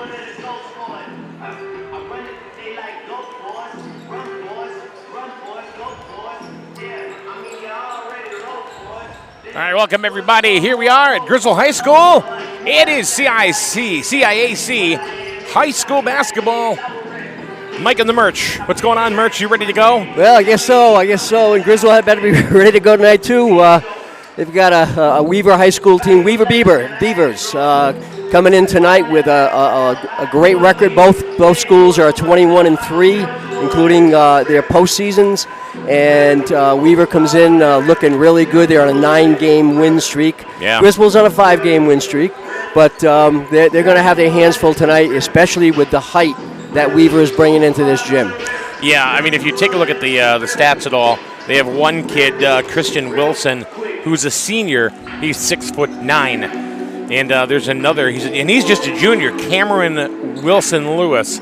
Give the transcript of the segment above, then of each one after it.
All right, welcome everybody. Here we are at Griswold High School. It is CIAC High School basketball. Mike and the Merch. What's going on, Merch? You ready to go? Well, I guess so. And Griswold had better be ready to go tonight too. They've got a Weaver High School team, Beavers, coming in tonight with a great record. Both schools are 21-3, including their postseasons. And Weaver comes in looking really good. They're on a 9-game win streak. Yeah. Griswold's on a 5-game win streak. But they're going to have their hands full tonight, especially with the height that Weaver is bringing into this gym. Yeah, I mean, if you take a look at the stats at all, they have one kid, Christian Wilson, who's a senior. He's 6'9", and there's another. He's just a junior, Cameron Wilson Lewis.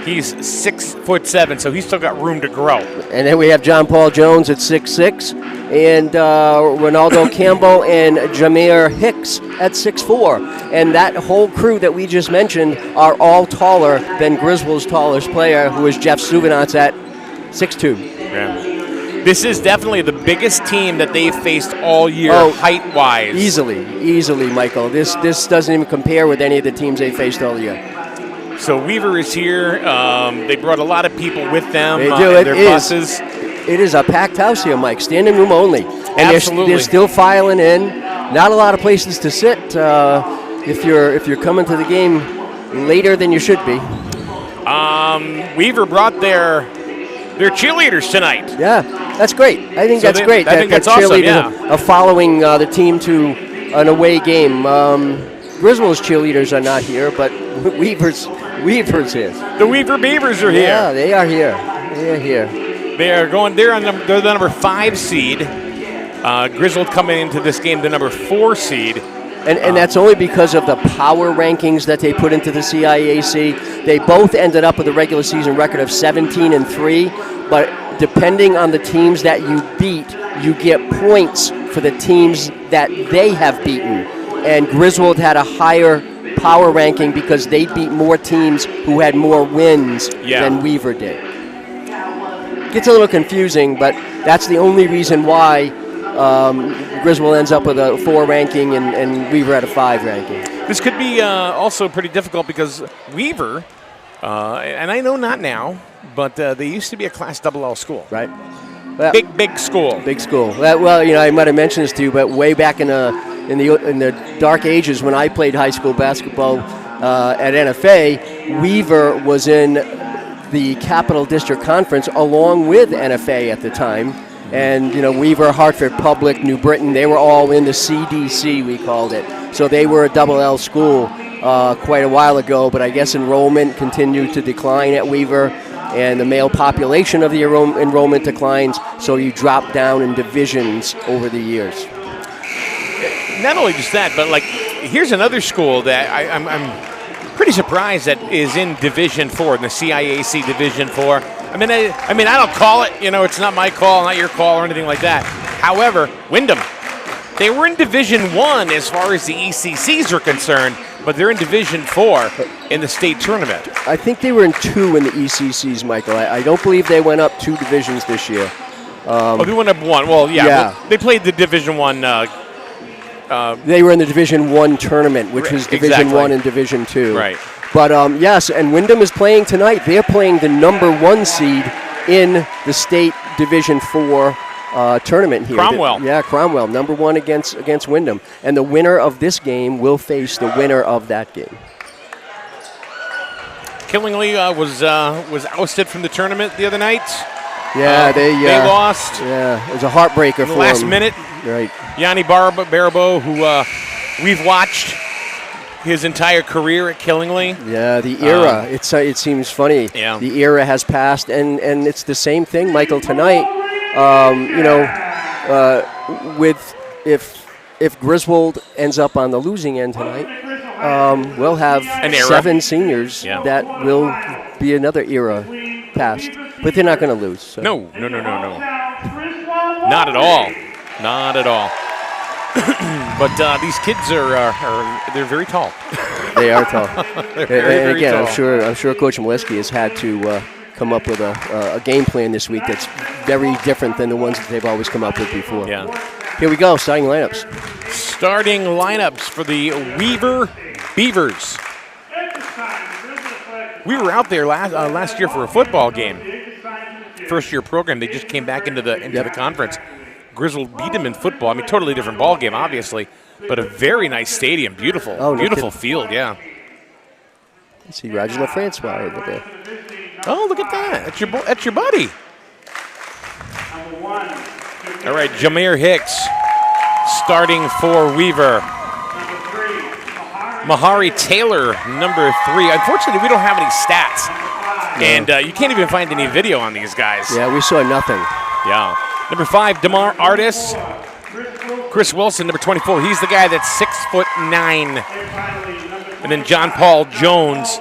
He's 6'7", so he's still got room to grow. And then we have John Paul Jones at 6'6", and Ronaldo Campbell and Jameer Hicks at 6'4". And that whole crew that we just mentioned are all taller than Griswold's tallest player, who is Jeff Suvenance at 6'2". Yeah. This is definitely the biggest team that they've faced all year, height-wise. Easily, Michael. This doesn't even compare with any of the teams they faced all year. So Weaver is here. They brought a lot of people with them. They do. Buses. It is a packed house here, Mike. Standing room only. And Absolutely. They're still filing in. Not a lot of places to sit if you're coming to the game later than you should be. Weaver brought their cheerleaders tonight. Yeah, that's great. I think that's great. I think that's awesome, cheerleaders are following the team to an away game. Griswold's cheerleaders are not here, but Weaver's here. The Weaver Beavers are here. Yeah, they are here. They are here. They're the number 5 seed. Griswold coming into this game the number 4 seed. And that's only because of the power rankings that they put into the CIAC. They both ended up with a regular season record of 17-3, but depending on the teams that you beat, you get points for the teams that they have beaten. And Griswold had a higher power ranking because they beat more teams who had more wins than Weaver did. Gets a little confusing, but that's the only reason why Griswold ends up with a 4 ranking and Weaver at a 5 ranking. This could be also pretty difficult because Weaver, and I know not now, but they used to be a Class LL school. Right. Well, big school. Big school. Well, I might have mentioned this to you, but way back in the dark ages when I played high school basketball at NFA, Weaver was in the Capital District Conference along with NFA at the time. And, Weaver, Hartford Public, New Britain, they were all in the CDC, we called it. So they were a LL school quite a while ago, but I guess enrollment continued to decline at Weaver, and the male population of the enrollment declines, so you drop down in divisions over the years. Not only just that, but here's another school that I'm pretty surprised that is in Division 4, in the CIAC Division 4. I mean, I don't call it. It's not my call, not your call, or anything like that. However, Wyndham, they were in Division 1 as far as the ECCs are concerned, but they're in Division 4 in the state tournament. I think they were in 2 in the ECCs, Michael. I don't believe they went up 2 divisions this year. They went up 1. Well, yeah. Well, they played the Division 1. They were in the Division 1 tournament, which was Division 1 and Division 2. Right. But, yes, and Wyndham is playing tonight. They're playing the number 1 seed in the state Division 4 tournament here. Cromwell. Cromwell, number 1 against Wyndham. And the winner of this game will face the winner of that game. Killingly was ousted from the tournament the other night. Yeah, they lost. Yeah, it was a heartbreaker in the for last them. minute. Right. Yanni Barabo, who we've watched his entire career at Killingly. Yeah, the era. It seems funny. Yeah. The era has passed, and it's the same thing, Michael, tonight. If Griswold ends up on the losing end tonight, we'll have 7 seniors that will be another era passed. But they're not going to lose. So. No. Not at all. Not at all. But these kids they're very tall. They are tall. They're very again, tall. I'm sure Coach Molesky has had to come up with a game plan this week that's very different than the ones that they've always come up with before. Yeah. Here we go, starting lineups. Starting lineups for the Weaver Beavers. We were out there last year for a football game. First year program. They just came back into the conference. Griswold beat them in football. I mean, totally different ball game, obviously, but a very nice stadium. Beautiful, beautiful field. Yeah. Let's see Roger LaFrancois over there. Oh, look at that. That's your buddy. All right, Jameer Hicks starting for Weaver. Mahari Taylor, number 3. Unfortunately, we don't have any stats. And you can't even find any video on these guys. Yeah, we saw nothing. Yeah. Number 5, DeMar Artis. Chris Wilson, number 24. He's the guy that's 6'9". And then John Paul Jones,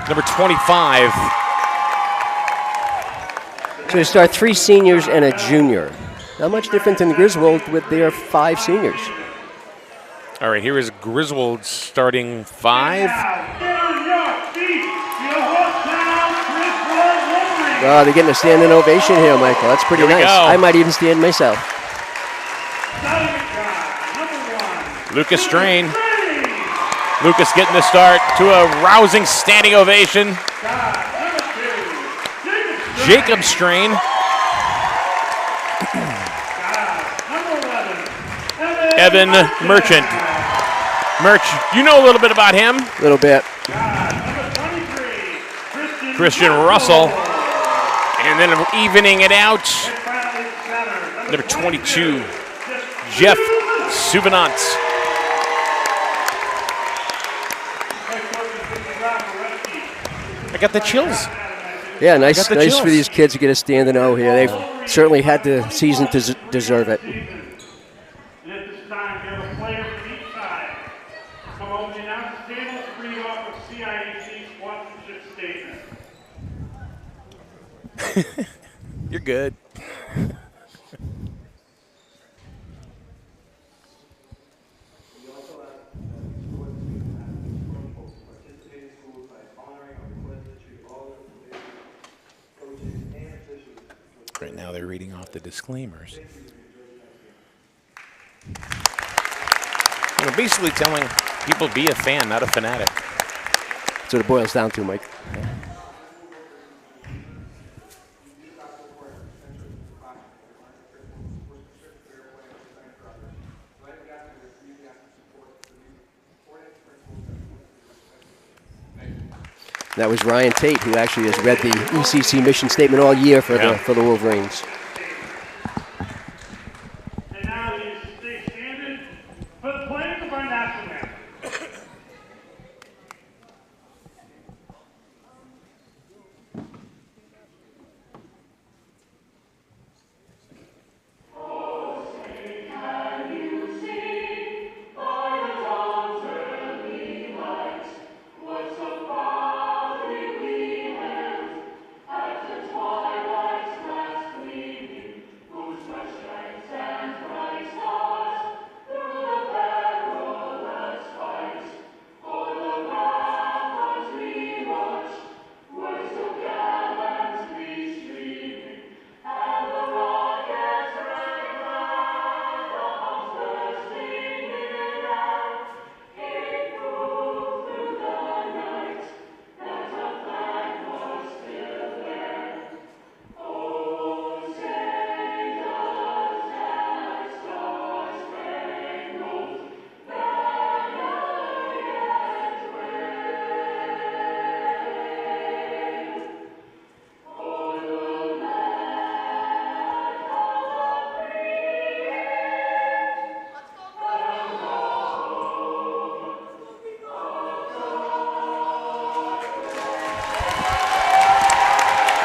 number 25. So they start 3 seniors and a junior. Not much different than Griswold with their 5 seniors. All right, here is Griswold starting 5. Oh, they're getting a standing ovation here, Michael. That's pretty nice. Go. I might even stand myself. Lucas Strain. Lucas getting the start to a rousing standing ovation. Jacob Strain. Evan Merchant. Merch, you know a little bit about him. A little bit. Christian Russell. And then evening it out, number 22, Jeff Souvenant. I got the chills. Yeah, nice chills. for these kids to get a standing O here. They've certainly had the season to deserve it. You're good. Right now they're reading off the disclaimers. We're basically telling people be a fan, not a fanatic. That's what it boils down to, Mike. That was Ryan Tate, who actually has read the ECC mission statement all year for the Wolverines. And now you stay standing for the playing of our national anthem.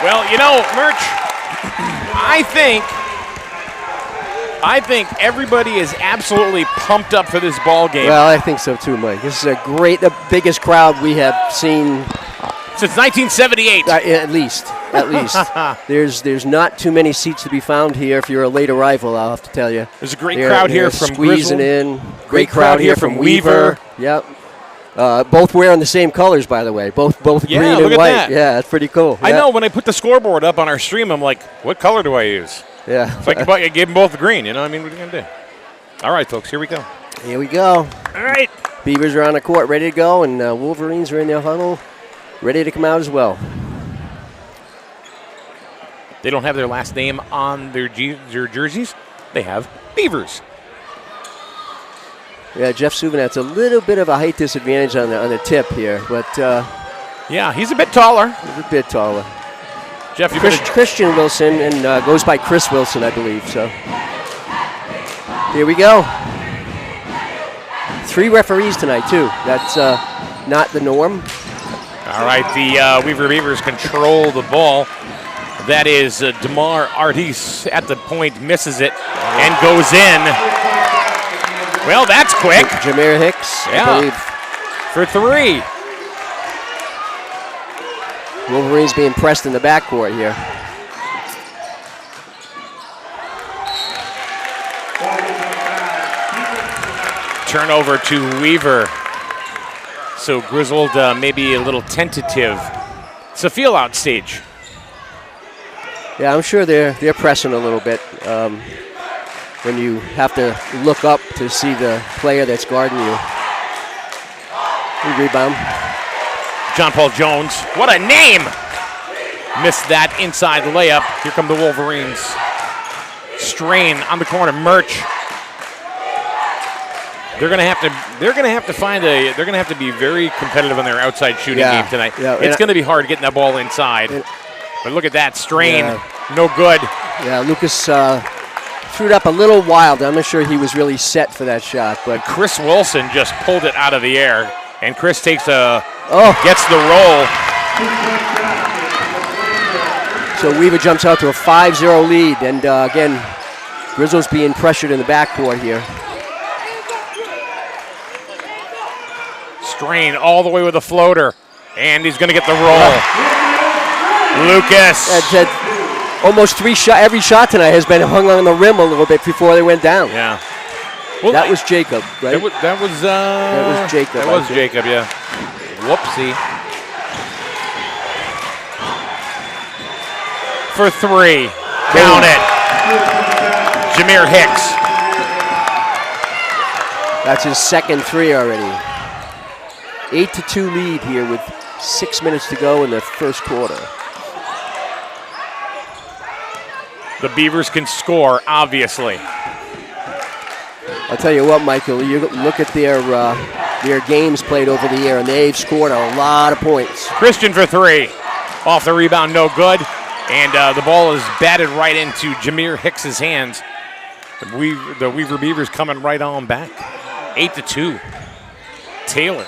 Well, you know, Merch, I think everybody is absolutely pumped up for this ball game. Well, I think so too, Mike. This is the biggest crowd we have seen since 1978. At least. There's not too many seats to be found here if you're a late arrival, I'll have to tell you. There's a great crowd here from squeezing Griswold. in. Great crowd here from Weaver. Yep. Both wearing the same colors, by the way. Both Yeah, green look and at white. that. Yeah, that's pretty cool. I Yeah. know when I put the scoreboard up on our stream, I'm like, what color do I use? Yeah. It's like I gave them both green, you know? I mean, what are you going to do? All right, folks, here we go. Here we go. All right. Beavers are on the court, ready to go, and Wolverines are in their huddle, ready to come out as well. They don't have their last name on their jerseys. They have Beavers. Yeah, Jeff Suvanat's a little bit of a height disadvantage on the tip here, but Yeah, he's a bit taller. he's a bit taller. Jeff, you better Christian Wilson, and goes by Chris Wilson, I believe. So here we go. 3 referees tonight, too. That's not the norm. All right, the Weaver Beavers control the ball. That is DeMar Artis at the point, misses it, and goes in. Well, that's quick. Jameer Hicks, Yeah. I believe. For 3. Wolverines being pressed in the backcourt here. Turnover to Weaver. So Griswold maybe a little tentative. It's a feel-out stage. Yeah, I'm sure they're pressing a little bit when you have to look up to see the player that's guarding you. Good rebound. John Paul Jones, what a name! Missed that inside layup. Here come the Wolverines. Strain on the corner, Murch. They're gonna have to be very competitive on their outside shooting game tonight. Yeah, it's gonna be hard getting that ball inside. But look at that strain, no good. Yeah, Lucas threw it up a little wild. I'm not sure he was really set for that shot, but Chris Wilson just pulled it out of the air, and Chris gets the roll. So Weaver jumps out to a 5-0 lead, and again, Griswold's being pressured in the backcourt here. Strain all the way with a floater, and he's going to get the roll. Lucas. Almost every shot tonight has been hung on the rim a little bit before they went down. Yeah. Well, that was Jacob, right? That was Jacob. That was Jacob, yeah. Whoopsie. For 3. Count it. Jameer Hicks. That's his second 3 already. 8-2 lead here with 6 minutes to go in the first quarter. The Beavers can score, obviously. I'll tell you what, Michael, you look at their games played over the year, and they've scored a lot of points. Christian for 3. Off the rebound, no good. And the ball is batted right into Jameer Hicks's hands. The Weaver Beavers coming right on back. 8-2. Taylor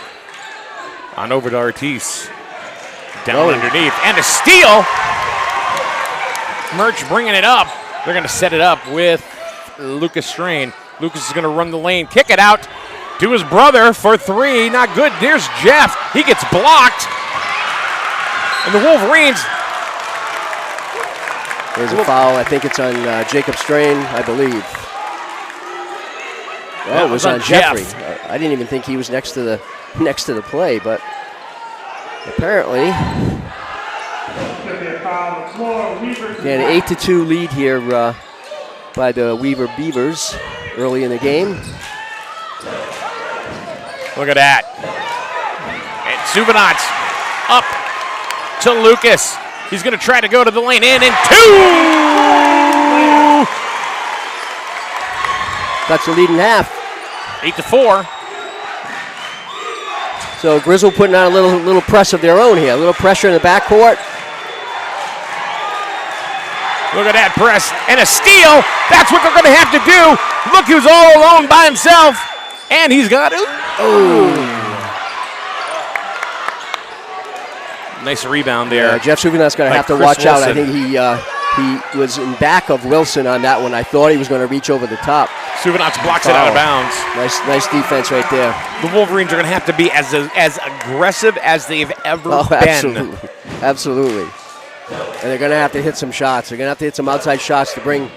on over to Artis. Down underneath. And a steal. Murch bringing it up. They're going to set it up with Lucas Strain. Lucas is going to run the lane, kick it out to his brother for 3. Not good. There's Jeff. He gets blocked. And the Wolverines. There's a foul. I think it's on Jacob Strain, I believe. Oh, it was on Jeffrey. I didn't even think he was next to the play, but apparently. Yeah, an 8-2 lead here by the Weaver Beavers early in the game. Look at that. And Suvanats up to Lucas. He's going to try to go to the lane in and 2! That's the lead in half. 8-4. So Griswold putting on a little press of their own here. A little pressure in the backcourt. Look at that press and a steal. That's what they're going to have to do. Look who's all alone by himself. And he's got it. Oh. Nice rebound there. Jeff Suvanat's going to have to watch out. I think he was in back of Wilson on that one. I thought he was going to reach over the top. Suvanats blocks it out of bounds. Nice defense right there. The Wolverines are going to have to be as aggressive as they've ever been. Absolutely. And they're going to have to hit some shots. They're going to have to hit some outside shots to bring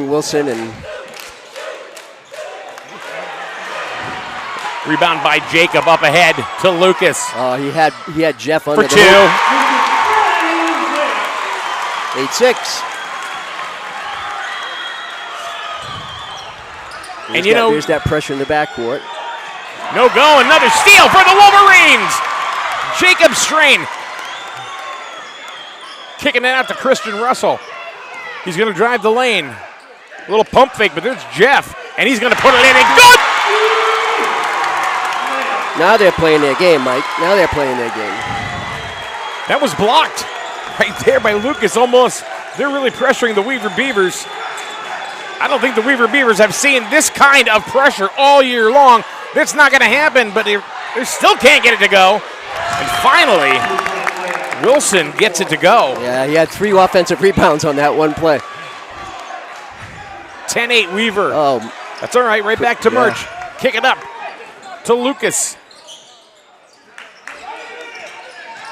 Wilson and Rebound by Jacob up ahead to Lucas. He had Jeff under For the 2. hoop. 8-6. And you know, there's that pressure in the backcourt. No go, another steal for the Wolverines. Jacob Strain kicking it out to Christian Russell. He's going to drive the lane. A little pump fake, but there's Jeff, and he's going to put it in and good. Now they're playing their game, Mike. Now they're playing their game. That was blocked right there by Lucas. Almost, they're really pressuring the Weaver Beavers. I don't think the Weaver Beavers have seen this kind of pressure all year long. That's not going to happen, but they still can't get it to go. And finally, Wilson gets it to go. Yeah, he had 3 offensive rebounds on that one play. 10-8 Weaver. Oh, that's all right. Right back to Murch. Kick it up to Lucas.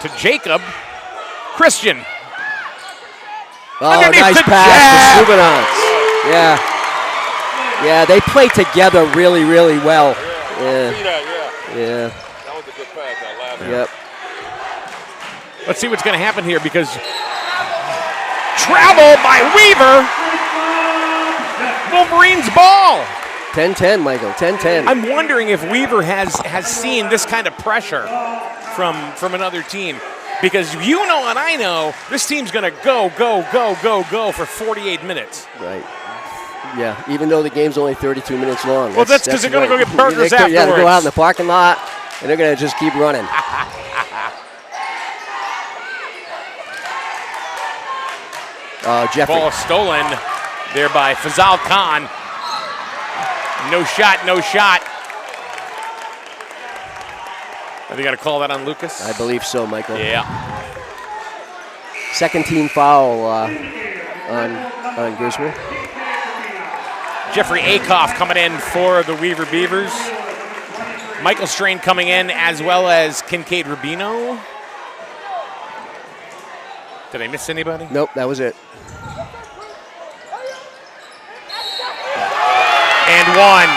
To Jacob. Christian. Oh, underneath nice the pass jab. to Subinance. Yeah, they play together really, really well. Yeah. That was a good pass, that last one. Yep. Let's see what's going to happen here because travel by Weaver. Wolverines ball. 10-10, Michael. 10-10. I'm wondering if Weaver has seen this kind of pressure from another team. Because you know and I know this team's going to go for 48 minutes. Right. Yeah, even though the game's only 32 minutes long. Well, that's because they're going to go get burgers afterwards. Yeah, they go out in the parking lot, and they're going to just keep running. Jeffrey. Ball stolen there by Fazal Khan. No shot. Are they going to call that on Lucas? I believe so, Michael. Yeah. Second team foul on Griswold. Jeffrey Akoff coming in for the Weaver Beavers. Michael Strain coming in as well as Kincaid Rubino. Did I miss anybody? Nope, that was it. And 1.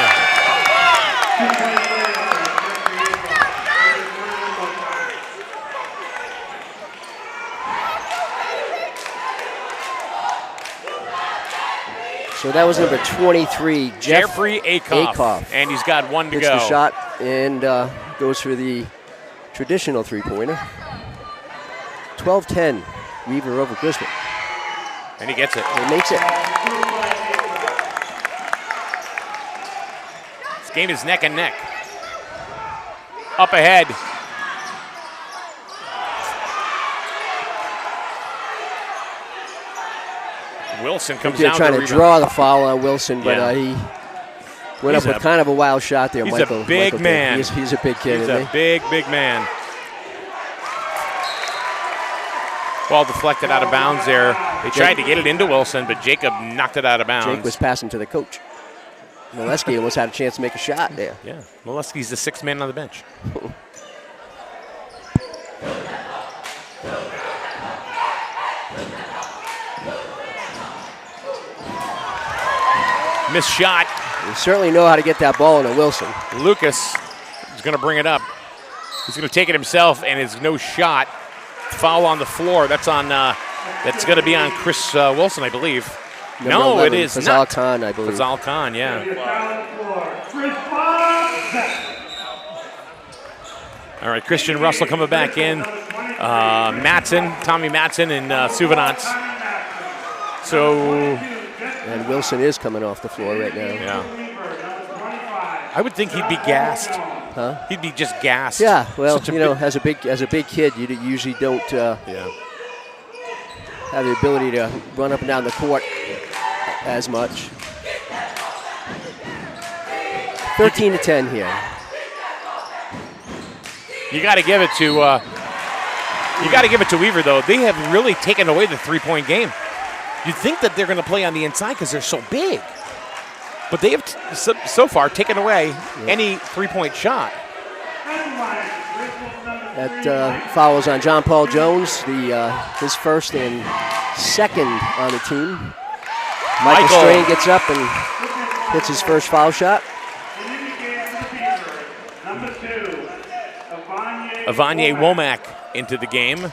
So that was number 23, Jeffrey Akoff. And he's got 1 to hits go. the shot and goes for the traditional three-pointer. 12-10, Weaver over Griswold. And he gets it. He makes it. This game is neck and neck. Up ahead. Wilson comes They're down trying to rebound. draw the foul on Wilson, but he went He's up with kind of a wild shot there, he's Michael. a big Michael man. He's a big kid, He's isn't a he? big man. Ball deflected out of bounds there. They tried to get it into Wilson, but Jacob knocked it out of bounds. Jake was passing to the coach. Molesky almost had a chance to make a shot there. Yeah, Molesky's the 6th man on the bench. Missed shot. You certainly know how to get that ball into Wilson. Lucas is going to bring it up. He's going to take it himself, and it's no shot. Foul on the floor. That's on. That's going to be on Chris Wilson, I believe. Number No, 11, it is Fazal not. Khan, I believe. Fazal Khan, yeah. All right, Christian Russell coming back in. Tommy Matson, and Subinance. So. And Wilson is coming off the floor right now. Yeah. I would think he'd be gassed. Huh? He'd be just gassed. Yeah, well, Such a you know, as a big kid, you usually don't have the ability to run up and down the court as much. 13-10 here. You got to give it to. Weaver though. They have really taken away the three-point game. You'd think that they're going to play on the inside because they're so big, but they have so far taken away any three-point shot. That follows on John Paul Jones, his first and second on the team. Michael Strain gets up and hits his first foul shot. Avanye Womack into the game.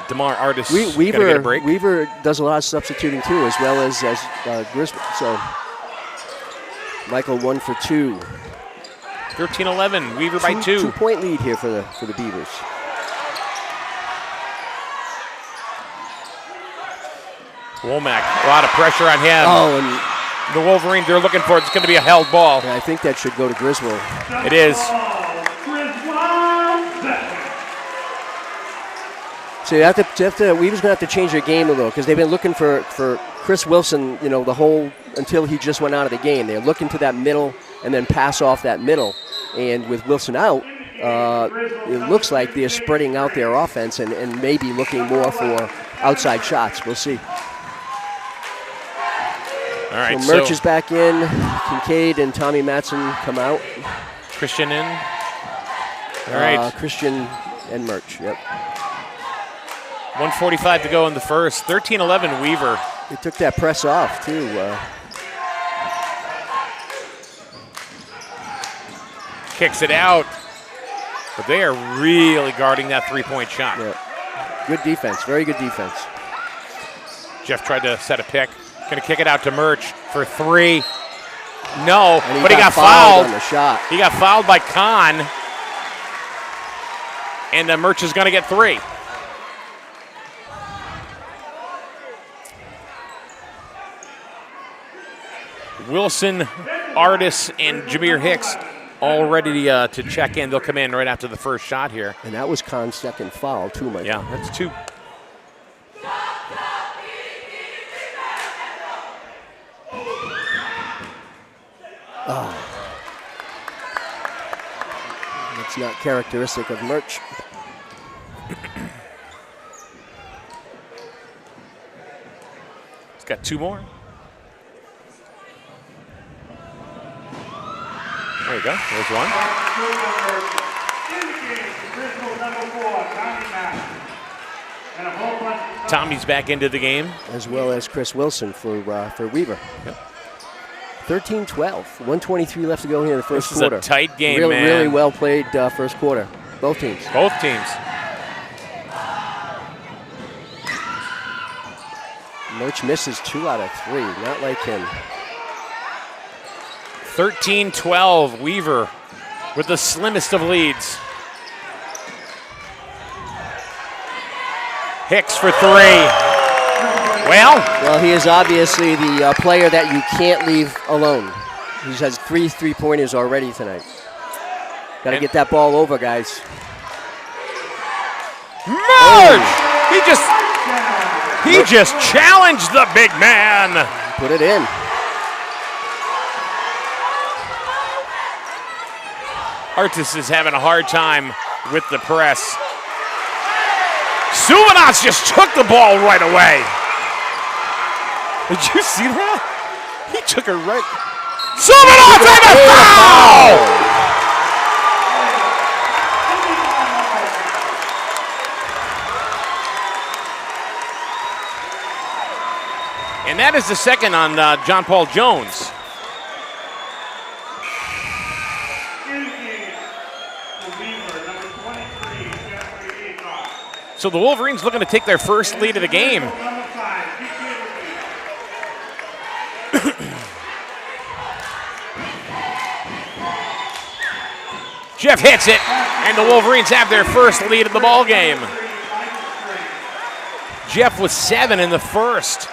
DeMar Artis going to get a break. Weaver does a lot of substituting too, as well as Griswold. So Michael 1 for 2. 13-11, Weaver by 2. 2-point lead here for the Beavers. Womack, a lot of pressure on him. Oh, and the Wolverines, they're looking for it. It's going to be a held ball. I think that should go to Griswold. It is. So Weaver's going to have to change their game a little because they've been looking for Chris Wilson, until he just went out of the game. They're looking to that middle and then pass off that middle. And with Wilson out, it looks like they're spreading out their offense and maybe looking more for outside shots. We'll see. All right, so Murch is back in. Kincaid and Tommy Matson come out. Christian in. All right. Christian and Murch, yep. 1:45 to go in the first. 13-11 Weaver. They took that press off, too. Kicks it out. But they are really guarding that three-point shot. Yep. Good defense, very good defense. Jeff tried to set a pick. Going to kick it out to Murch for 3. No, but he got fouled on the shot. He got fouled by Kahn. And Murch is going to get 3. Wilson, Artis, and Jameer Hicks all ready to check in. They'll come in right after the first shot here. And that was Kahn's second foul, too, Mike. Yeah, that's 2. That's not characteristic of Murch. He's got 2 more. There you go. There's 1. Tommy's back into the game. As well as Chris Wilson for Weaver. Yep. 13-12. 1:23 left to go here in the first quarter. This is a tight game, really, man. Really well played first quarter. Both teams. Both teams. Murch misses 2 out of 3. Not like him. 13-12, Weaver with the slimmest of leads. Hicks for 3. Well, he is obviously the player that you can't leave alone. He has 3 3-pointers already tonight. Got to get that ball over, guys. Murch! He just challenged the big man. Put it in. Artis is having a hard time with the press. Suvanovs just took the ball right away. Did you see that? He took her right. Suvanovs and a foul! And that is the second on John Paul Jones. So the Wolverines looking to take their first lead of the game. Jeff hits it, and the Wolverines have their first lead of the ball game. Jeff was 7 in the first.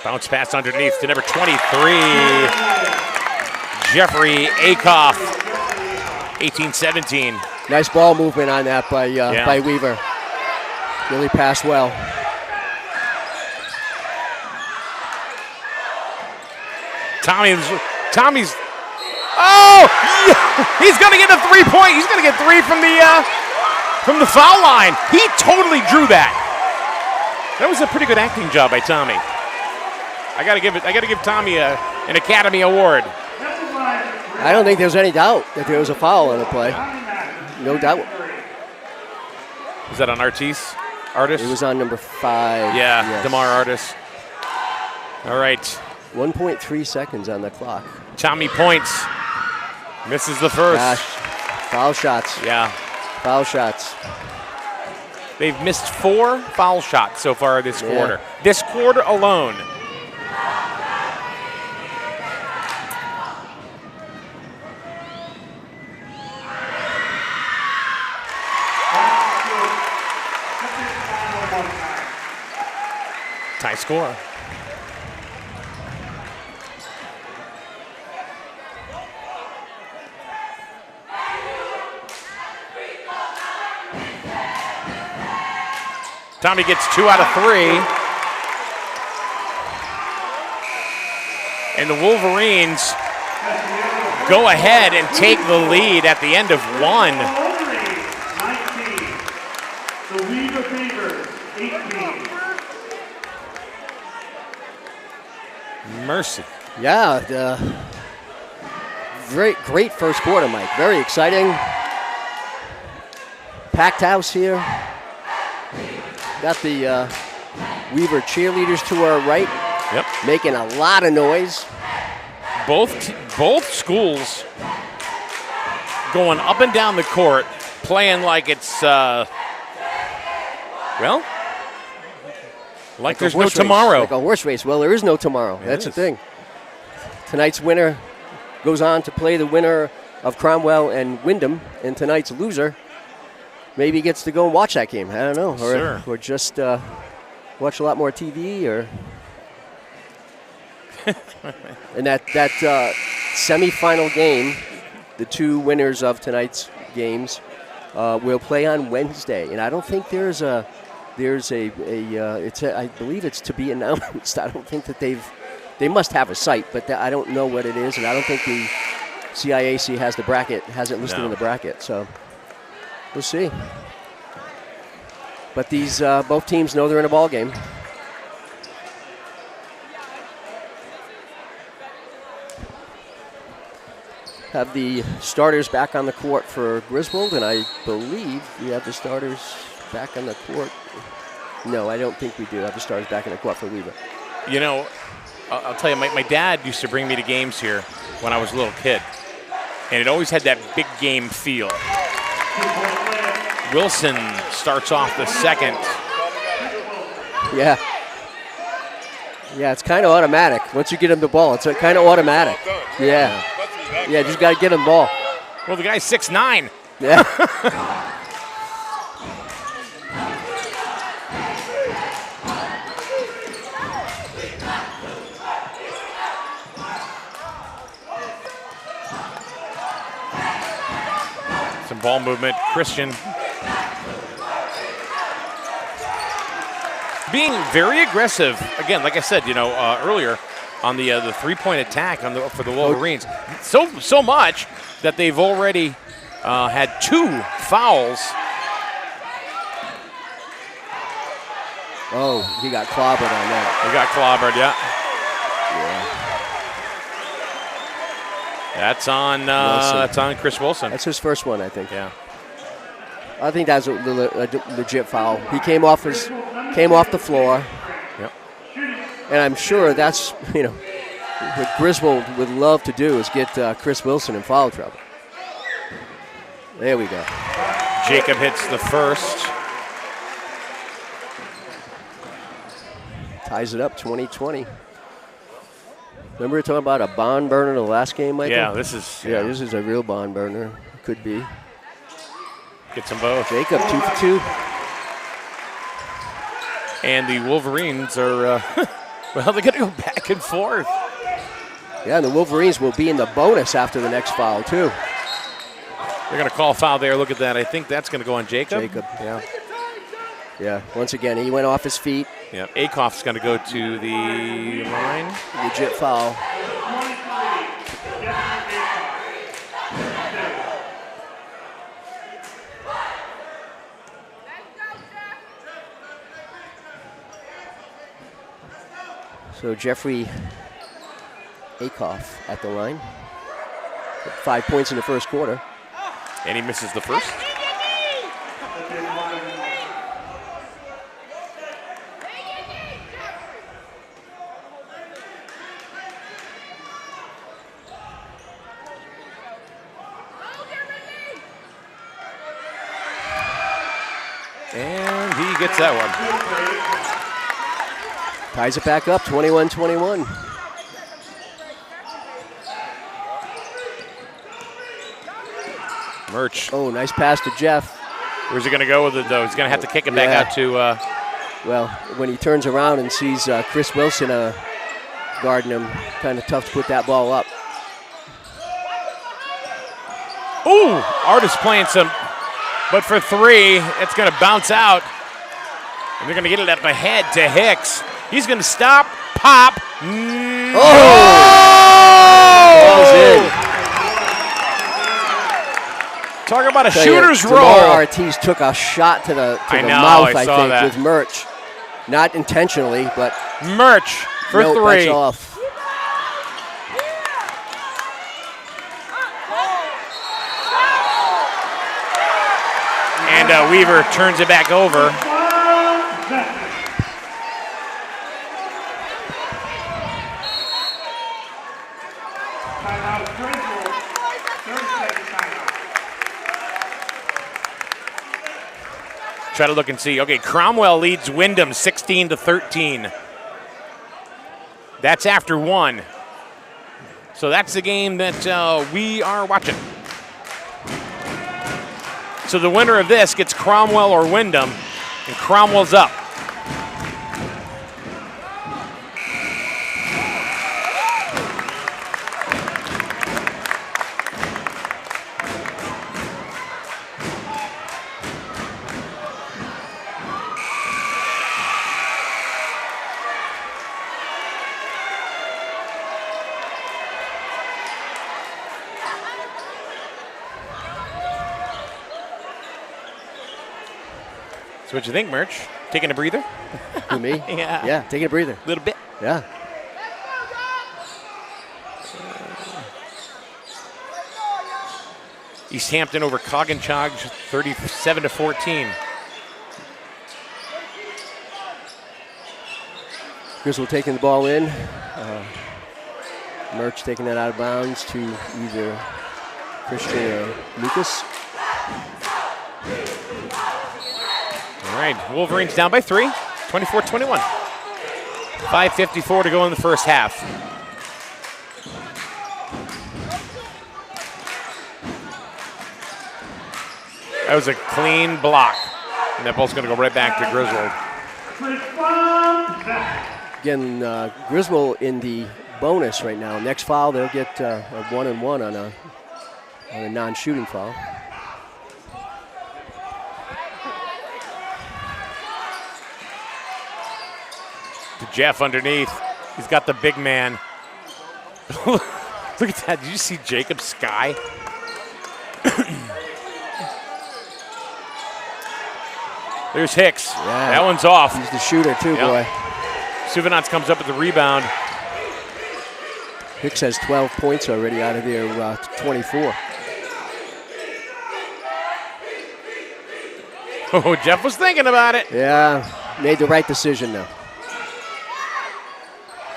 Bounce pass underneath to number 23, Jeffrey Akoff, 18-17. Nice ball movement on that by Weaver. Really passed well. Tommy's. Oh, he's going to get a 3-point. He's going to get 3 from the foul line. He totally drew that. That was a pretty good acting job by Tommy. I got to give Tommy an Academy Award. I don't think there's any doubt that there was a foul on the play. no doubt. Was that on Artis? Artis? It was on number 5. Yeah, yes. DeMar Artis. All right. 1.3 seconds on the clock. Tommy points. Misses the first. Gosh, foul shots. Yeah. Foul shots. They've missed 4 foul shots so far this quarter. This quarter alone. Tie score. Tommy gets 2 out of 3. And the Wolverines go ahead and take the lead at the end of 1. 19. The Weaver favors 18. Mercy. Yeah, great first quarter, Mike. Very exciting. Packed house here. Got the Weaver cheerleaders to our right. Yep. Making a lot of noise. Both schools going up and down the court, playing like it's like there's no tomorrow. Like a horse race. Well, there is no tomorrow. That's the thing. Tonight's winner goes on to play the winner of Cromwell and Wyndham, and tonight's loser maybe gets to go and watch that game. I don't know. Or just watch a lot more TV. And that semifinal game, the 2 winners of tonight's games will play on Wednesday. And I don't think I believe it's to be announced. I don't think that they must have a site, but I don't know what it is, and I don't think the CIAC has it listed in the bracket. So we'll see. But these both teams know they're in a ball game. Have the starters back on the court for Griswold, and I believe we have the starters back on the court. No, I don't think we do have the starters back on the court for Weaver. You know, I'll tell you, my dad used to bring me to games here when I was a little kid, and it always had that big game feel. Wilson starts off the second. Yeah. Yeah, it's kind of automatic. Once you get him the ball, it's kind of automatic. Yeah. Yeah, just got to get him the ball. Well, the guy's 6'9". Yeah. Some ball movement. Christian being very aggressive. Again, like I said, earlier on the 3-point attack for the Wolverines. So much that they've already had 2 fouls. Oh, he got clobbered on that. He got clobbered, yeah. That's on Chris Wilson. That's his first one, I think. Yeah. I think that's a legit foul. He came off the floor. Yep. And I'm sure that's, what Griswold would love to do is get Chris Wilson in foul trouble. There we go. Jacob hits the first. Ties it up 20-20. Remember we were talking about a barn burner the last game, Michael? Yeah, this is a real barn burner. Could be. Gets them both. Jacob, 2 for 2. And the Wolverines are, they're going to go back and forth. Yeah, and the Wolverines will be in the bonus after the next foul, too. They're going to call a foul there. Look at that. I think that's going to go on Jacob. Yeah. Yeah, once again, he went off his feet. Yeah, Akoff's going to go to the line. Legit foul. So Jeffrey Akoff at the line. 5 points in the first quarter. And he misses the first. And he gets that one. Ties it back up, 21-21. Murch. Oh, nice pass to Jeff. Where's he going to go with it, though? He's going to have to kick it back out to... Well, when he turns around and sees Chris Wilson guarding him, kind of tough to put that ball up. Ooh, Artis playing some... But for three, it's going to bounce out. And they're going to get it up ahead to Hicks. He's going to stop, pop. Ball's in. Talk about a shooter's roll. Tamar Ortiz took a shot to the mouth, I think, with Murch. Not intentionally, but Murch for three. That's off. And Weaver turns it back over. Try to look and see. Okay, Cromwell leads Wyndham 16-13. That's after one. So that's the game that we are watching. So the winner of this gets Cromwell or Wyndham, and Cromwell's up. So what you think, Murch? Taking a breather? Who, me? Yeah. Yeah, taking a breather. A little bit. Yeah. East Hampton over Coggin-Chog, 37-14. Griswold taking the ball in. Murch taking that out of bounds to either Christian or Lucas. All right, Wolverines down by 3, 24-21. 5:54 to go in the first half. That was a clean block, and that ball's going to go right back to Griswold. Again, Griswold in the bonus right now. Next foul, they'll get a 1-and-1 on a non-shooting foul. To Jeff underneath. He's got the big man. Look at that. Did you see Jacob Sky? There's Hicks. Yeah. That one's off. He's the shooter too, boy. Suvanats comes up with the rebound. Hicks has 12 points already out of their 24. Oh, Jeff was thinking about it. Yeah, made the right decision though.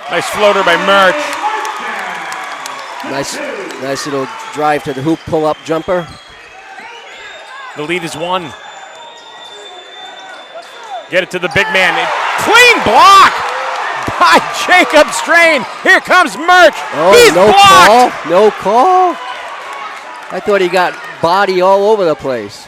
Nice floater by Murch. Nice little drive to the hoop, pull-up jumper. The lead is 1. Get it to the big man. Clean block by Jacob Strain. Here comes Murch. Oh, he's no blocked. Call. No call. I thought he got body all over the place.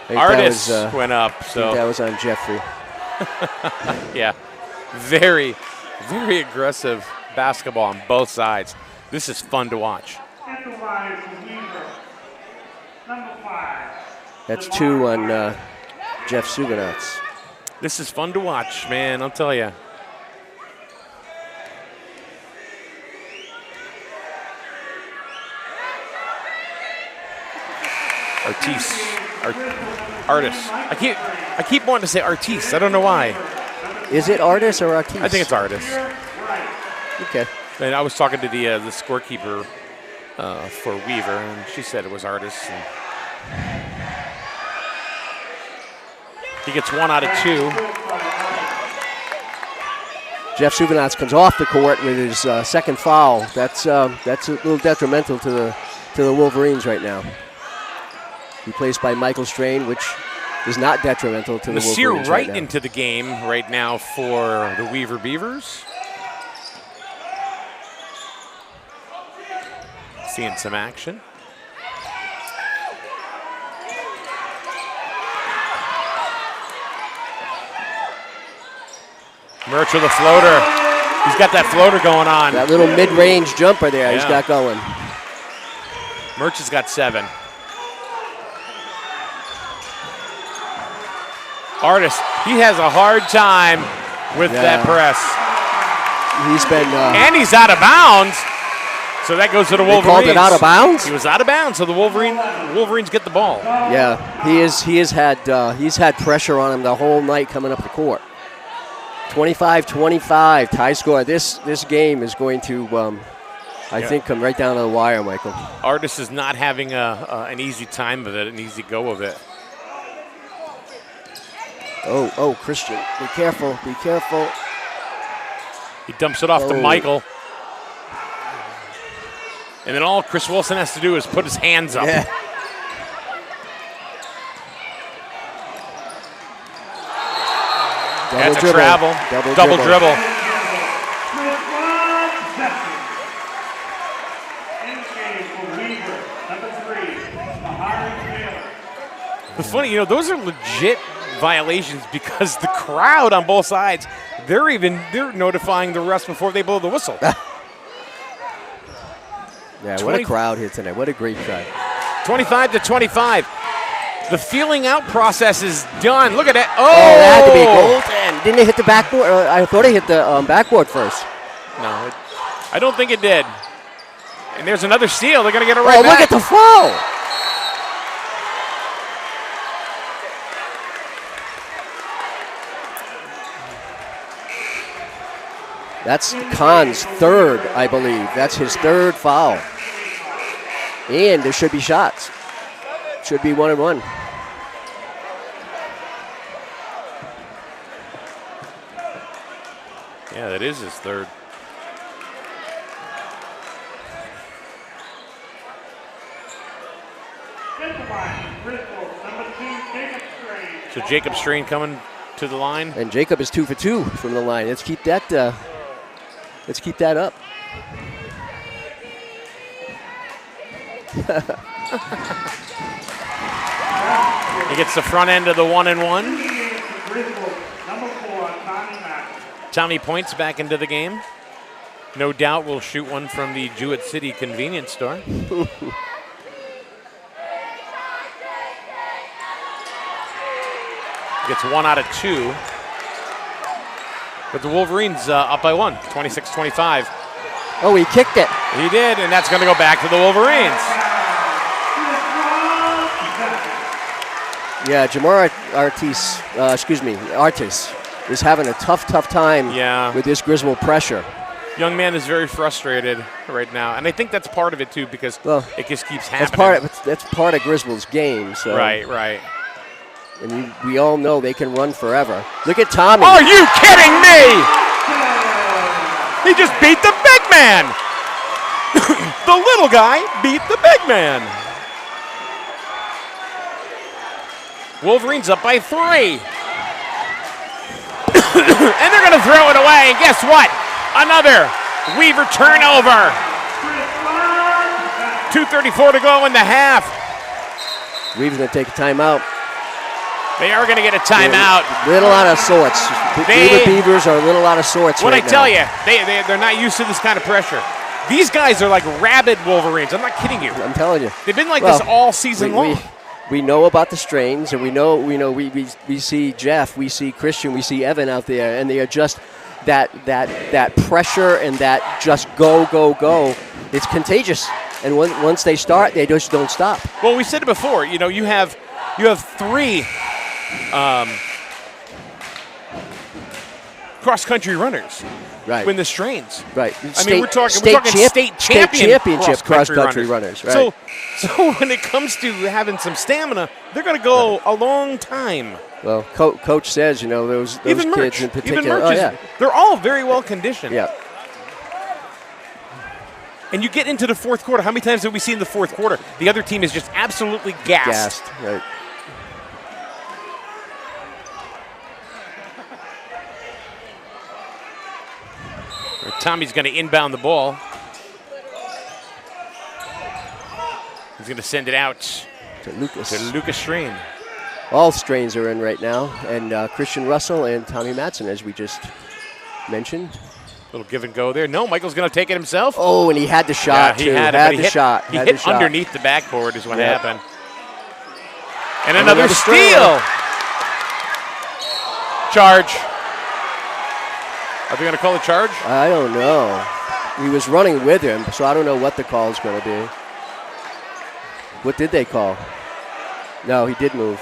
Artis went up. I So think that was on Jeffrey. yeah, very, very aggressive basketball on both sides. This is fun to watch. That's 2 on Jeff Suganats. This is fun to watch, man, I'll tell you. Artis. I keep wanting to say Artis. I don't know why. Is it Artis or Artis? I think it's Artis. Okay. And I was talking to the scorekeeper for Weaver, and she said it was Artis. And he gets 1 out of 2. Jeff Suvanats comes off the court with his second foul. That's a little detrimental to to the Wolverines right now. Replaced by Michael Strain, which is not detrimental to the Nasir Wolverines right now. into the game right now for the Weaver Beavers. Seeing some action. Murch with a floater. He's got that floater going on. That little mid-range jumper there he's got going. Murch has got 7. Artis, he has a hard time with that press. He's been... and he's out of bounds. So that goes to the Wolverines. Called it out of bounds? He was out of bounds, so the Wolverines get the ball. Yeah, he's had pressure on him the whole night coming up the court. 25-25 tie score. This game is going to, I think, come right down to the wire, Michael. Artis is not having an easy time of it, an easy go of it. Oh, Christian, be careful, be careful. He dumps it off to Michael. And then all Chris Wilson has to do is put his hands up. Yeah. That's a travel. Double dribble. But funny, those are legit violations because the crowd on both sides, they're notifying the refs before they blow the whistle. Yeah, what a crowd here tonight. What a great crowd. 25-25. The feeling out process is done. Look at that. Oh, that had to be a goal. Didn't it hit the backboard? I thought it hit the backboard first. No, I don't think it did. And there's another steal. They're going to get it right back. Look at the foul. That's Khan's third, I believe. That's his third foul. And there should be shots. Should be 1-1. Yeah, that is his third. So Jacob Strain coming to the line. And Jacob is 2 for 2 from the line. Let's keep that up. He gets the front end of the 1-1. Tommy Points back into the game. No doubt will shoot one from the Jewett City convenience store. Gets 1 out of 2. But the Wolverines up by 1, 26-25. Oh, he kicked it. He did, and that's going to go back to the Wolverines. Yeah, Jamar Artis is having a tough time with this Griswold pressure. Young man is very frustrated right now, and I think that's part of it too because it just keeps happening. That's part of Griswold's game. So. Right. And we all know they can run forever. Look at Tommy. Are you kidding me? He just beat the big man. The little guy beat the big man. Wolverines up by 3. And they're going to throw it away. And guess what? Another Weaver turnover. 2:34 to go in the half. Weaver's going to take a timeout. They are going to get a timeout. Little out of sorts. Weaver Beavers are a little out of sorts right now. What I tell you, they're not used to this kind of pressure. These guys are like rabid Wolverines. I'm not kidding you. I'm telling you. They've been like this all season long. We know about the strains, and we see Jeff, we see Christian, we see Evan out there, and they are just that pressure and that just go. It's contagious, and once they start, they just don't stop. Well, we said it before. You have 3 cross-country runners. Right. Win the strains. Right. We're talking state championship cross-country runners. Right. So when it comes to having some stamina, they're going to go a long time. Well, Coach says, those kids in particular. They're all very well conditioned. Yeah. And you get into the fourth quarter. How many times have we seen the fourth quarter? The other team is just absolutely gassed. Right. Tommy's going to inbound the ball. He's going to send it out to Lucas Strain. All Strains are in right now, and Christian Russell and Tommy Matson, as we just mentioned. Little give and go there. No, Michael's going to take it himself. Oh, and he had the shot, he too. had the shot. He hit underneath the backboard is what Yep. happened. And another steal. Charge. Are they going to call a charge? I don't know. He was running with him, so I don't know what the call is going to be. What did they call? No, he did move.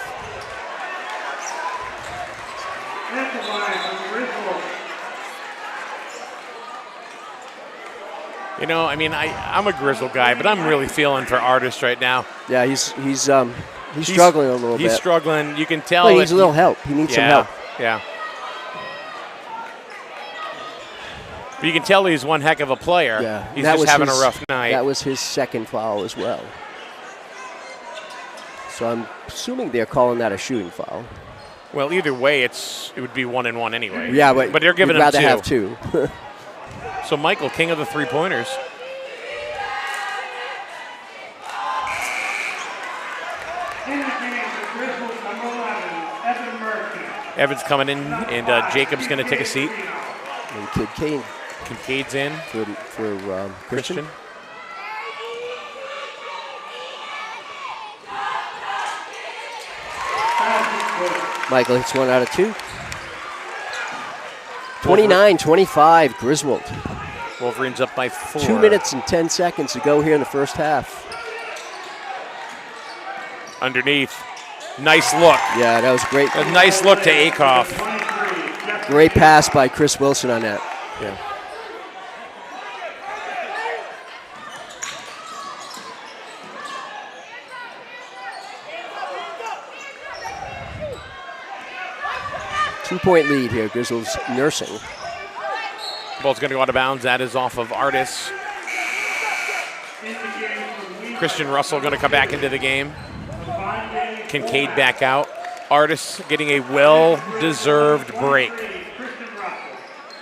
You know, I mean, I'm a Griswold guy, but I'm really feeling for Artist right now. Yeah, he's struggling a little bit. He's struggling. You can tell. Well, he needs a little help. He needs some help. Yeah. But you can tell he's one heck of a player. Yeah. He's just having a rough night. That was his second foul as well. So I'm assuming they're calling that a shooting foul. Well, either way, it would be 1-1 anyway. Yeah, but they're giving we'd him rather two. have two. So Michael, king of the three-pointers. In the game for Griswold, number 11, Evan Merkin. Evans coming in, and Jacob's going to take a seat. And Kincaid's in for Christian. Michael hits one out of two. 29-25, Griswold. Wolverines up by 4. 2 minutes and 10 seconds to go here in the first half. Underneath. Nice look. Yeah, that was great. A nice look to Akoff. Great pass by Chris Wilson on that. Yeah. Two-point lead here. Griswold's nursing. Ball's going to go out of bounds. That is off of Artis. Christian Russell going to come back into the game. Kincaid back out. Artis getting a well-deserved break.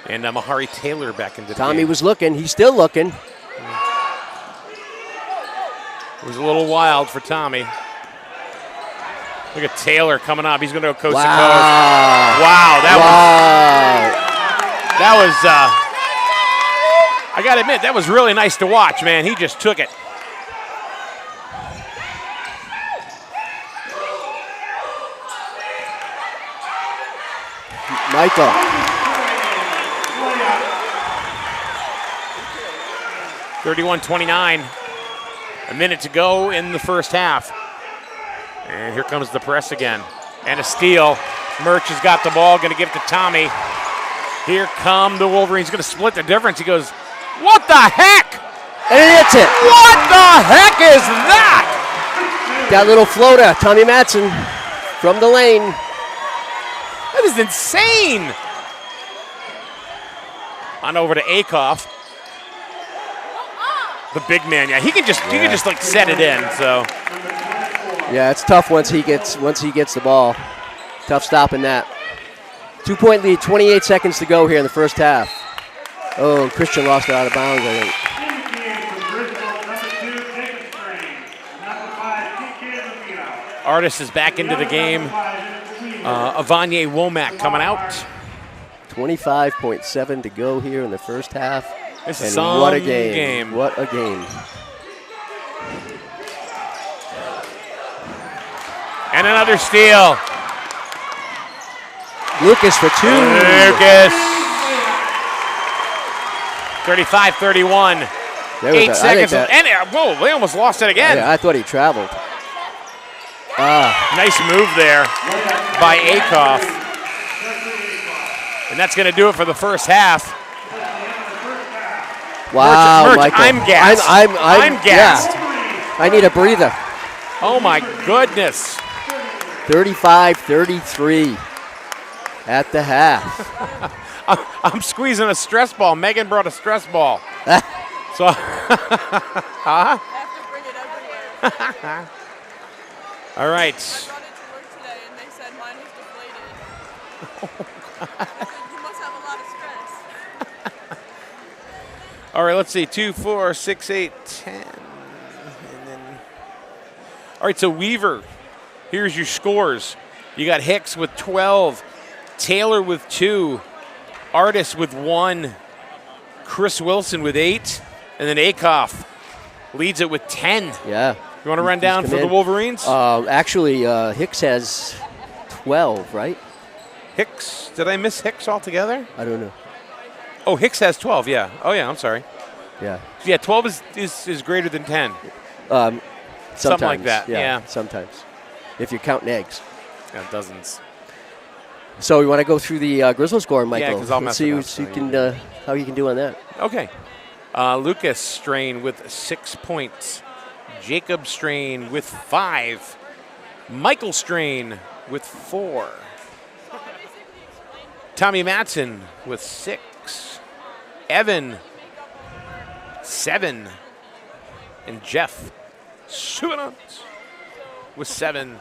And Mahari Taylor back into the game. Tommy was looking. He's still looking. It was a little wild for Tommy. Look at Taylor coming up. He's going to go coast to coast. Wow, that was I got to admit, that was really nice to watch, man. He just took it. Michael. 31-29. A minute to go in the first half. And here comes the press again. And a steal. Murch has got the ball, going to give it to Tommy. Here come the Wolverines, going to split the difference. He goes, what the heck? And he hits it. What the heck is that? That little floater, Tommy Matson from the lane. That is insane. On over to Akoff. The big man, yeah, he can just like set it in. So yeah, it's tough once he gets the ball. Tough stopping that. 2-point lead, 28 seconds to go here in the first half. Oh, and Christian lost it out of bounds, I think. Artis is back into the game. Avanye Womack coming out. 25.7 to go here in the first half. This is and what a game. What a game. And another steal. Lucas for two. Lucas. 35-31. 8 seconds. And whoa, they almost lost it again. I thought he traveled. Nice move there by Akoff. And that's going to do it for the first half. Wow, Murch, Michael. I'm gassed. I'm gassed. Yeah. I need a breather. Oh, my goodness. 35-33 at the half. I'm squeezing a stress ball. Megan brought a stress ball. So, I have to bring it everywhere. all right. I brought it to work today, and they said mine was deflated. You must have a lot of stress. All right, let's see. 2, 4, 6, 8, 10. And then, all right, so Weaver, here's your scores. You got Hicks with 12, Taylor with 2, Artis with 1, Chris Wilson with 8, and then Akoff leads it with 10. Yeah. You want to run down for the Wolverines? Actually, Hicks has 12, right? Hicks. Did I miss Hicks altogether? I don't know. Oh, Hicks has 12, yeah. Oh, yeah, I'm sorry. Yeah. Yeah, 12 is greater than 10. Something Something like that, yeah. Sometimes. If you're counting eggs. Yeah, dozens. So you want to go through the Griswold score, Michael? Yeah, because I'll Let's mess it up. see how you can do on that. Okay. Lucas Strain with 6 points. Jacob Strain with 5. Michael Strain with 4. Tommy Matson with 6. Evan, 7. And Jeff Suinant with 7.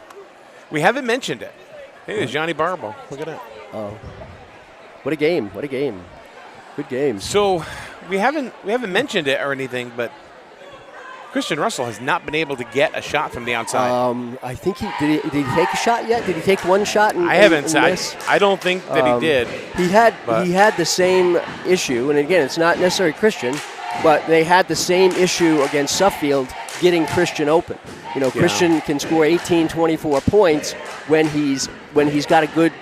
We haven't mentioned it. Hey, there's Johnny Barbo. Look at that. Oh. What a game. What a game. Good game. So we haven't mentioned it or anything, but Christian Russell has not been able to get a shot from the outside. I think did he take a shot yet? Did he take one shot? I don't think that he did. He had the same issue, and again, it's not necessarily Christian, but they had the same issue against Suffield getting Christian open. You know, Christian can score 18, 24 points when he's got a good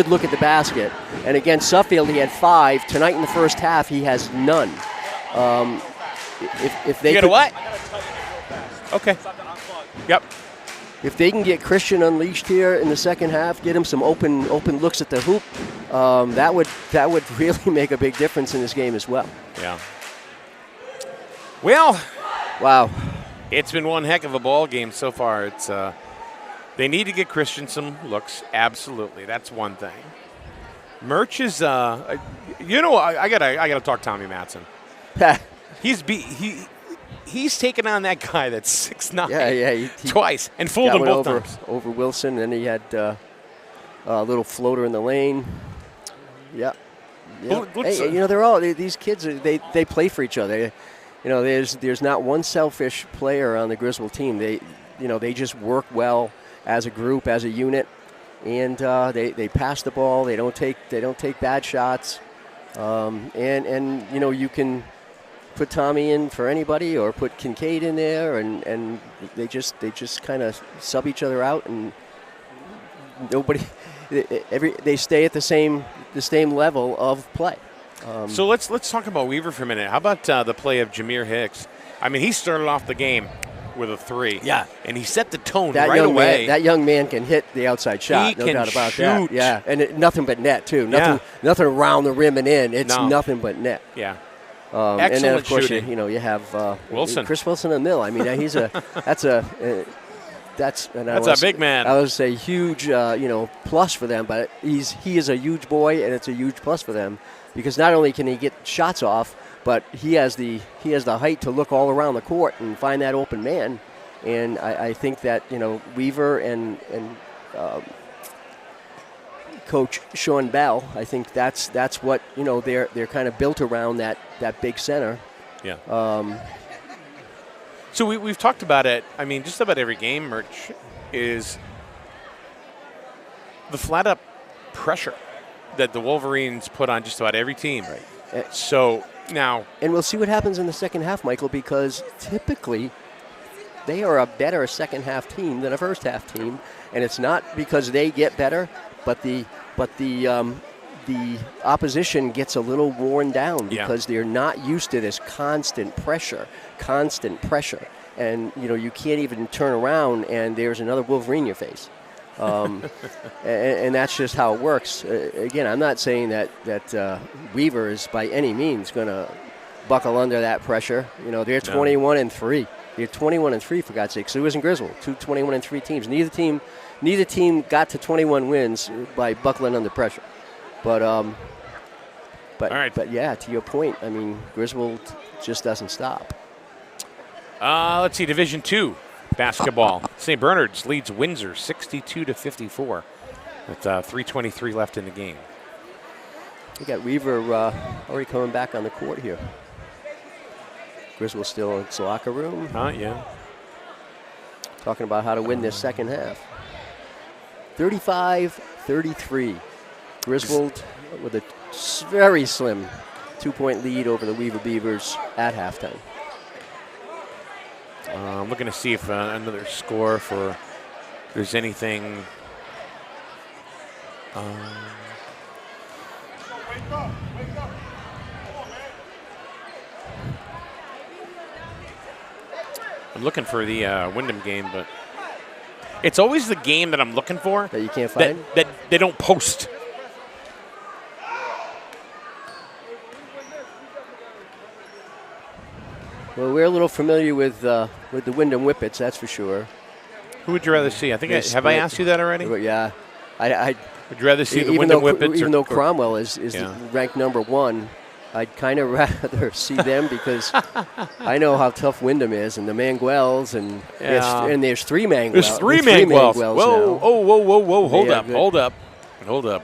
look at the basket. And against Suffield, he had 5. Tonight in the first half, he has none. If they you got a what? Okay. Yep. If they can get Christian unleashed here in the second half, get him some open looks at the hoop, that would really make a big difference in this game as well. Yeah. Well. Wow. It's been one heck of a ball game so far. It's they need to get Christian some looks. Absolutely, that's one thing. Merch is, I gotta talk Tommy Matson. He's taken on that guy that's 6'9". Yeah, twice and fooled him both times. Over Wilson, and he had a little floater in the lane. Yeah. Hey, they're all these kids. They play for each other. You know, there's not one selfish player on the Griswold team. They just work well as a group, as a unit, and they pass the ball. They don't take bad shots, and you can put Tommy in for anybody or put Kincaid in there, and they just kind of sub each other out, and they stay at the same level of play. So let's talk about Weaver for a minute. How about the play of Jameer Hicks? I mean, he started off the game with a 3. Yeah. And he set the tone right away. That young man can hit the outside shot, no doubt about that. Yeah, and nothing but net, too. Nothing around the rim and in. It's nothing but net. Yeah. Excellent and then, of course, shooting. you have Wilson. Chris Wilson in the middle. I mean, that's a big man. I would say huge, plus for them. But he is a huge boy, and it's a huge plus for them because not only can he get shots off, but he has the height to look all around the court and find that open man. And I think that Weaver and Coach Sean Bell, I think that's what they're kind of built around that big center. Yeah. So we've talked about it. I mean, just about every game, Merch, is the flat-up pressure that the Wolverines put on just about every team. Right. So now... And we'll see what happens in the second half, Michael, because typically they are a better second-half team than a first-half team. And it's not because they get better, but the opposition gets a little worn down because they're not used to this constant pressure. And, you can't even turn around and there's another Wolverine in your face. And that's just how it works. Again, I'm not saying that Weaver is by any means going to buckle under that pressure. They're 21-3. They're 21-3 for God's sake. So it was in Griswold, 2 21-3 teams. Neither team got to 21 wins by buckling under pressure. But But All right. but yeah, to your point, I mean, Griswold just doesn't stop. Let's see, Division II basketball. St. Bernard's leads Windsor 62-54 with 3:23 left in the game. We got Weaver already coming back on the court here. Griswold still in its locker room, Yeah. talking about how to win this second half. 35-33. Griswold with a very slim 2-point lead over the Weaver Beavers at halftime. I'm looking to see if another score for if there's anything. I'm looking for the Wyndham game, but it's always the game that I'm looking for That you can't find? that they don't post. Well, we're a little familiar with the Wyndham Whippets, that's for sure. Who would you rather see? I think They have I split. asked you that already? But yeah, I Would you rather see the even Wyndham though Whippets? even or, though Cromwell is Yeah. ranked number 1, I'd kind of rather see them because I know how tough Wyndham is, and the Manguels, and Yeah. there's 3 Manguels. There's three There's Manguels. Manguels Whoa, now. whoa. Hold Yeah, up, good. hold up.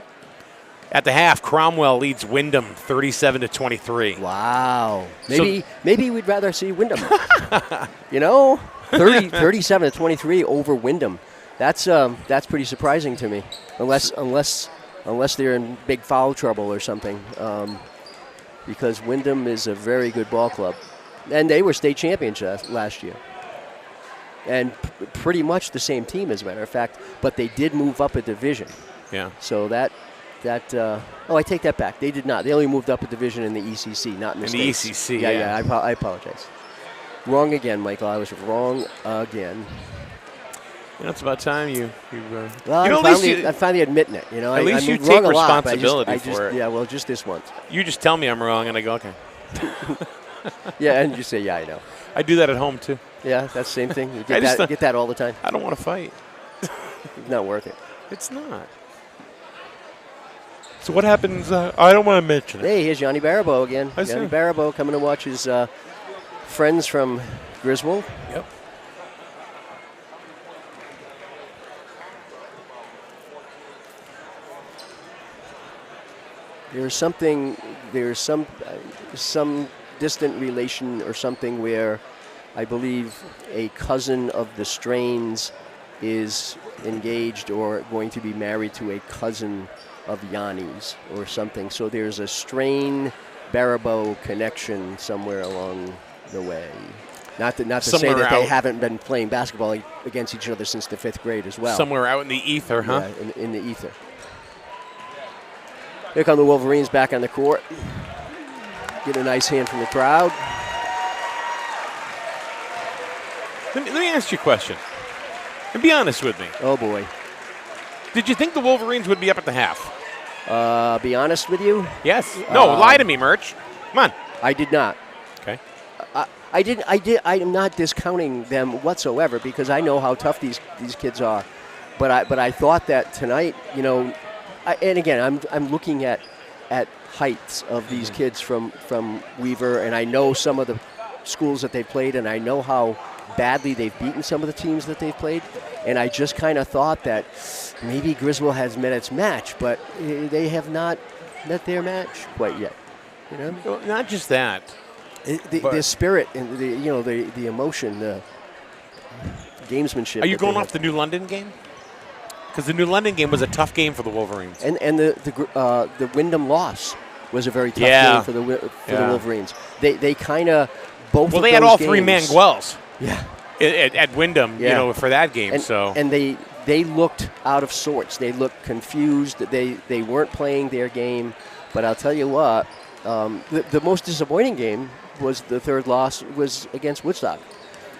At the half, Cromwell leads Wyndham 37-23. Wow. Maybe we'd rather see Wyndham. 37-23 over Wyndham. That's pretty surprising to me. Unless they're in big foul trouble or something. Because Wyndham is a very good ball club. And they were state champions last year. And pretty much the same team, as a matter of fact. But they did move up a division. Yeah. So I take that back. They did not. They only moved up a division in the ECC, not in the States. ECC, Yeah, I apologize. Wrong again, Michael. I was wrong again. It's about time you. Well, I'm finally admitting it. At least I'm you wrong take a lot, but responsibility for it. Yeah, well, just this once. You just tell me I'm wrong, and I go, okay. Yeah, and you say, yeah, I know. I do that at home too. Yeah, that's the same thing. You I just get that all the time. I don't want to fight. It's not worth it. It's not. So what happens? I don't want to mention it. Hey, here's Johnny Baribeau again. I see. Johnny Baribeau coming to watch his friends from Griswold. Yep. There's some distant relation or something where I believe a cousin of the Strains is engaged or going to be married to a cousin of Yanni's or something. So there's a Strain-Baribeau connection somewhere along the way. Not to say Somewhere that they out. haven't been playing basketball against each other since the 5th grade as well. Somewhere out in the ether, huh? Yeah, in the ether. Here come the Wolverines back on the court. Get a nice hand from the crowd. Let me ask you a question. And be honest with me. Oh, boy. Did you think the Wolverines would be up at the half? Be honest with you, Yes. No, lie to me, Merch. Come on. I did not. Okay. I am not discounting them whatsoever because I know how tough these kids are. But I thought that tonight, and again, I'm looking at heights of these kids from Weaver, and I know some of the schools that they played, and I know how badly they've beaten some of the teams that they've played, and I just kind of thought that maybe Griswold has met its match, but they have not met their match quite yet. Well, not just that. The spirit and the emotion, the gamesmanship. Are you that they going have. off the New London game? Because the New London game was a tough game for the Wolverines. And the Wyndham loss was a very tough Yeah. game for the Yeah. Wolverines. They kind of both. Well, of they had those all three games- Manguels Yeah. at Wyndham, Yeah. for that game. And they looked out of sorts. They looked confused. They weren't playing their game. But I'll tell you what, the most disappointing game was the third loss was against Woodstock,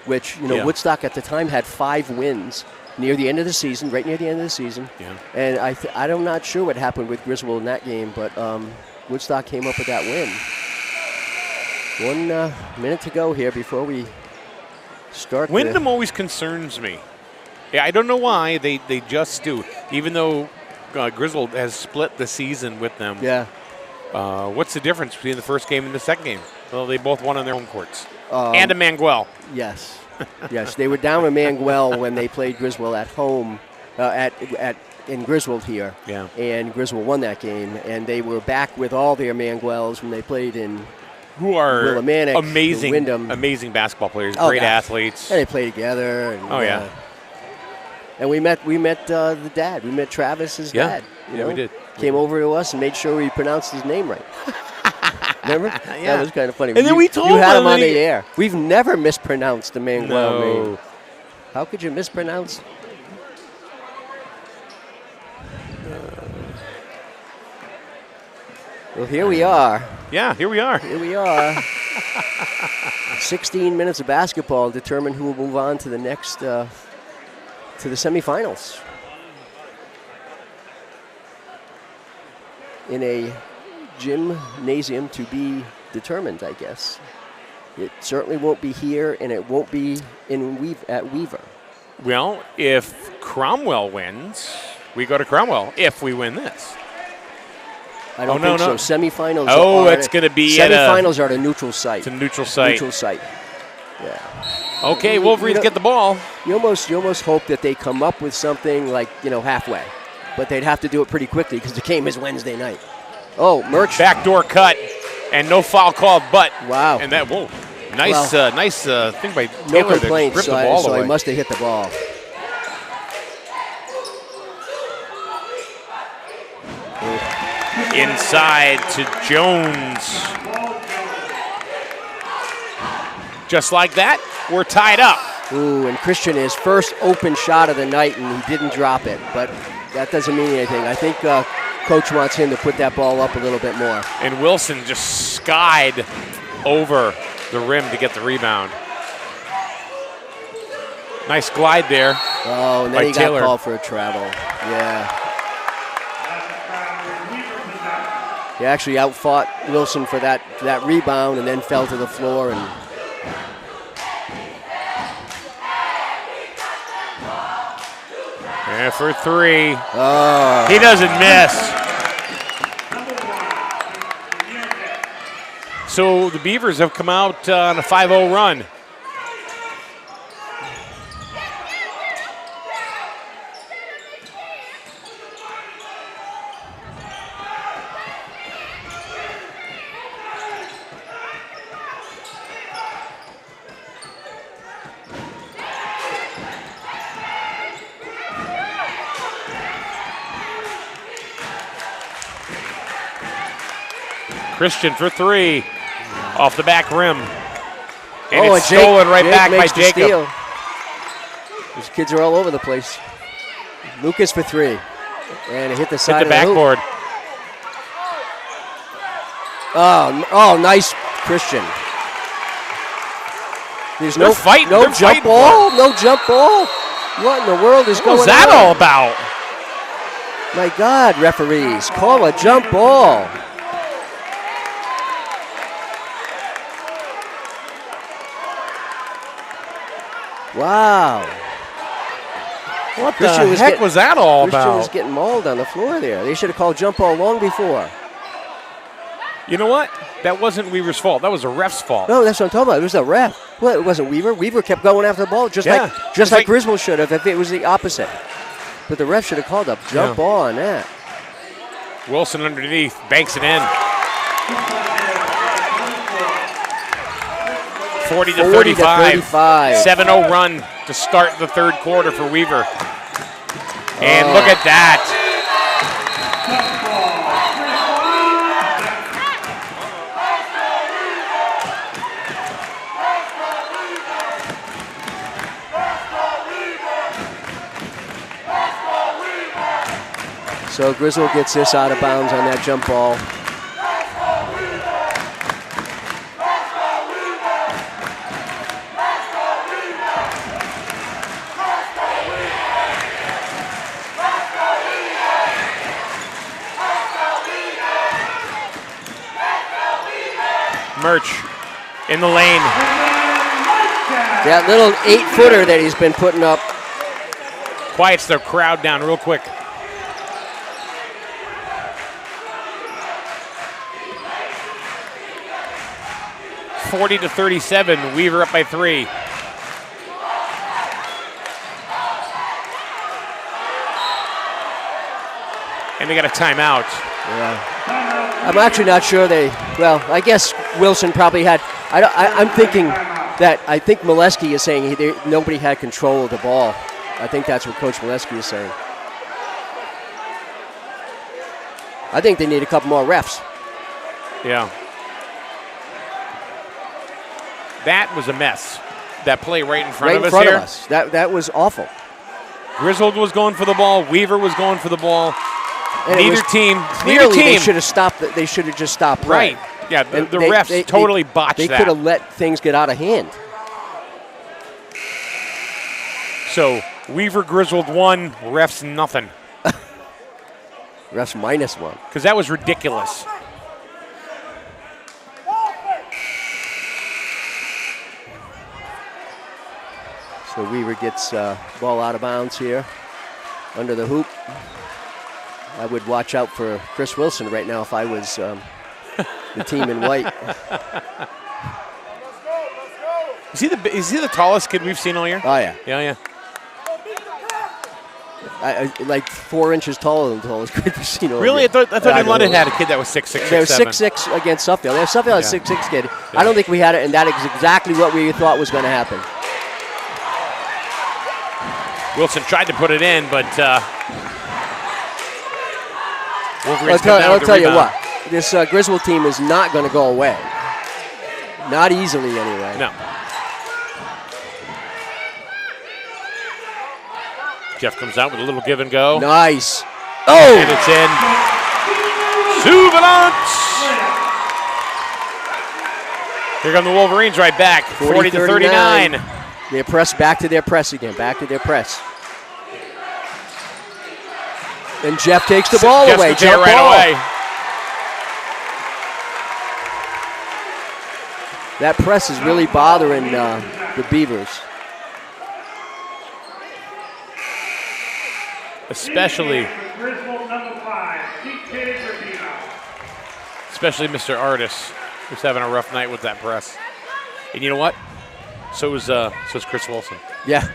which Yeah. Woodstock at the time had 5 wins near the end of the season, right near the end of the season. Yeah. And I'm not sure what happened with Griswold in that game, but Woodstock came up with that win. 1 minute to go here before we start. Wyndham always concerns me. Yeah, I don't know why. They just do. Even though Griswold has split the season with them. Yeah. What's the difference between the first game and the second game? Well, they both won on their own courts. And Emmanuel. Yes. Yes, they were down in Emmanuel when they played Griswold at home, in Griswold here. Yeah. And Griswold won that game, and they were back with all their Emmanuels when they played in who are Willimantic, amazing, Wyndham. amazing basketball players, Oh, great gosh. athletes. And they play together. And, yeah. And we met the dad. We met Travis's dad. Yeah, we did. Came over to us and made sure we pronounced his name right. Remember? Yeah. That was kind of funny. And then we told you had him him on and he- the air. We've never mispronounced the Manuel No. name. How could you mispronounce? Well, here we are. Yeah, here we are. Here we are. 16 minutes of basketball determine who will move on to the next, to the semifinals. In a gymnasium to be determined, I guess. It certainly won't be here, and it won't be at Weaver. Well, if Cromwell wins, we go to Cromwell if we win this. I don't no, think no. so. Semifinals. Oh, are it's gonna be at a- semifinals are at a neutral site. It's a neutral site. Neutral site. Yeah. Okay, Wolverines get the ball. You almost hope that they come up with something like halfway, but they'd have to do it pretty quickly because the game is Wednesday night. Oh, Merch. Backdoor cut, and no foul called, but Wow. And that nice thing by No Taylor to complaints. rip So, the ball away. I must have hit the ball. Inside to Jones. Just like that, we're tied up. Ooh, and Christian, his first open shot of the night, and he didn't drop it. But that doesn't mean anything. I think Coach wants him to put that ball up a little bit more. And Wilson just skied over the rim to get the rebound. Nice glide there. Oh, and then by he Taylor. got called for a travel. Yeah. He actually outfought Wilson for that rebound and then fell to the floor. And Yeah, for three. oh, He doesn't miss. So the Beavers have come out on a 5-0 run. Christian for three. Off the back rim. And it's stolen right back by makes the Jacob. steal. These kids are all over the place. Lucas for three. And it hit the side Hit the of the hoop. backboard. Oh, nice Christian. There's They're fighting. no They're jump fighting ball. No jump ball. What in the world is What going was that on? all about? My God, referees, call a jump ball. Wow. What Christian the was heck getting- was that all Christian was about? getting mauled on the floor there. They should have called jump ball long before. You know what? That wasn't Weaver's fault. That was a ref's fault. No, that's what I'm talking about. It was the ref. Well, it wasn't Weaver. Weaver kept going after the ball just Yeah. like Griswold should have if it was the opposite. But the ref should have called a jump ball on that. Wilson underneath, banks it in. 40 to 35. 7-0 run to start the third quarter for Weaver. And look at that. So Griswold gets this out of bounds on that jump ball. Merch in the lane. That little 8-footer that he's been putting up. Quiets the crowd down real quick. 40-37. Weaver up by 3. And they got a timeout. Yeah. I'm actually not sure well, I guess Wilson probably had, I'm thinking that I think Molesky is saying nobody had control of the ball. I think that's what Coach Molesky is saying. I think they need a couple more refs. Yeah. That was a mess. That play right in front of us here. That was awful. Griswold was going for the ball. Weaver was going for the ball. And neither team. They should have stopped. They should have just stopped play. Right. Yeah. The refs totally botched that. They could have let things get out of hand. So Weaver, Griswold 1, refs nothing. Refs -1. Because that was ridiculous. So Weaver gets ball out of bounds here, under the hoop. I would watch out for Chris Wilson right now if I was the team in white. Is he the tallest kid we've seen all year? Oh, yeah. Yeah. Like 4 inches taller than the tallest kid we've seen all Really? year. I thought in London had a kid that was 6'6", They were 6'7". 6'6" against Suffield. Suffield had a 6'6" kid. I don't think we had it, and that is exactly what we thought was going to happen. Wilson tried to put it in, but I'll tell you what. This Griswold team is not going to go away. Not easily, anyway. No. Jeff comes out with a little give and go. Nice. Oh! And it's in. Souvenance! Here come the Wolverines right back. 40-39. They press back to their press again. Back to their press. And Jeff takes the ball away. Jump right away. That press is really bothering the Beavers. Especially Mr. Artis, who's having a rough night with that press. And you know what? So is Chris Wilson. Yeah.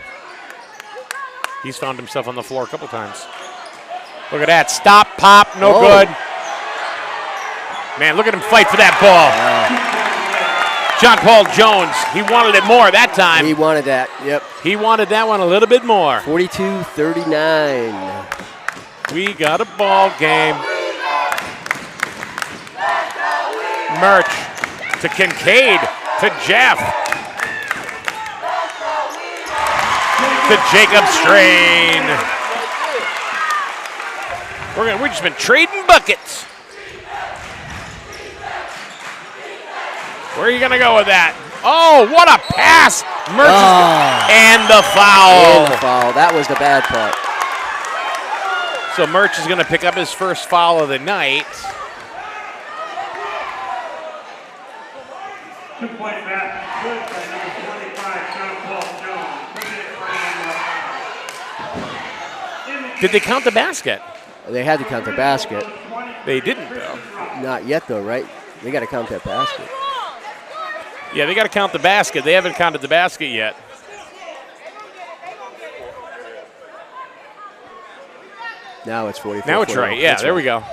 He's found himself on the floor a couple times. Look at that. Stop, pop, no good. Man, look at him fight for that ball. John Paul Jones, he wanted it more that time. He wanted that, yep. He wanted that one a little bit more. 42-39. We got a ball game. Murch to Kincaid to Jeff. To Jacob Strain. We've just been trading buckets. Where are you going to go with that? Oh, what a pass. Murch and the foul. And the foul. That was the bad part. So Murch is going to pick up his first foul of the night. 2-point basket good by number 25, John Paul Jones. Did they count the basket? They had to count the basket. They didn't, though. Not yet, though, right? They got to count that basket. Yeah, they got to count the basket. They haven't counted the basket yet. Now it's 44. Now it's right. Yeah, there we go.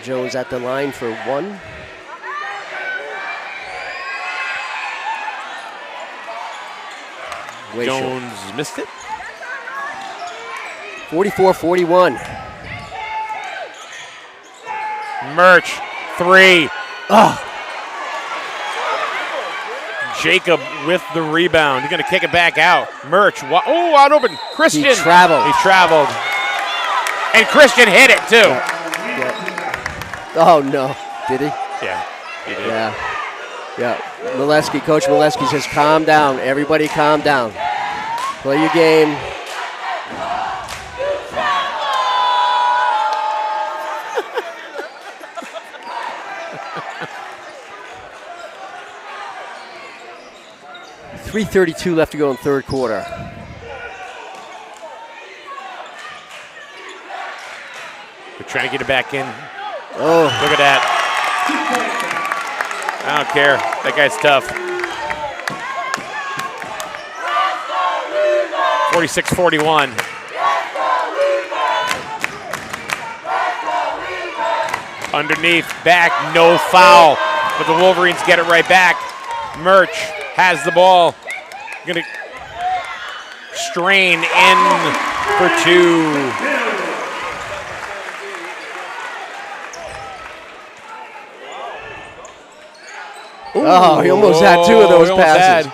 Jones at the line for 1. Jones missed it. 44-41. Murch, 3. Jacob with the rebound. He's going to kick it back out. Murch, out open. Christian. He traveled. And Christian hit it, too. Yeah. Oh, no. Did he? Yeah, he did. Yeah. Coach Molesky says, calm down. Everybody calm down. Play your game. .332 left to go in third quarter. We're trying to get it back in. Oh. Look at that. I don't care. That guy's tough. 46-41. Underneath, back, no foul. But the Wolverines get it right back. Murch has the ball. Gonna strain in for 2. Ooh, oh, he almost had 2 of those passes.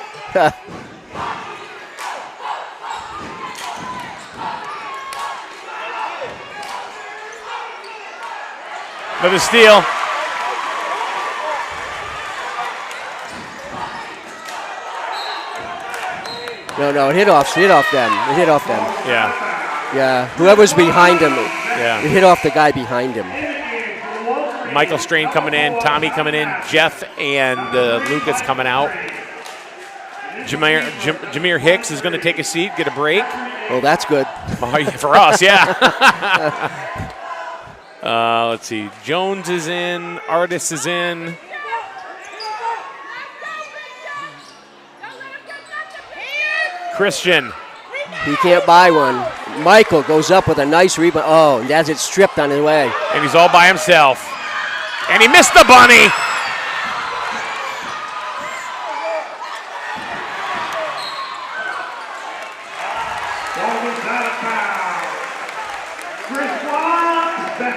Another steal. No, it hit off them. It hit off them. Yeah. Yeah, whoever's behind him, Yeah. it hit off the guy behind him. Michael Strain coming in, Tommy coming in, Jeff and Lucas coming out. Jameer Hicks is going to take a seat, get a break. Oh, that's good. For us, yeah. Let's see. Jones is in. Artis is in. Christian. He can't buy one. Michael goes up with a nice rebound. Oh, and has it stripped on his way. And he's all by himself. And he missed the bunny. Ball was out of bounds. Griswold.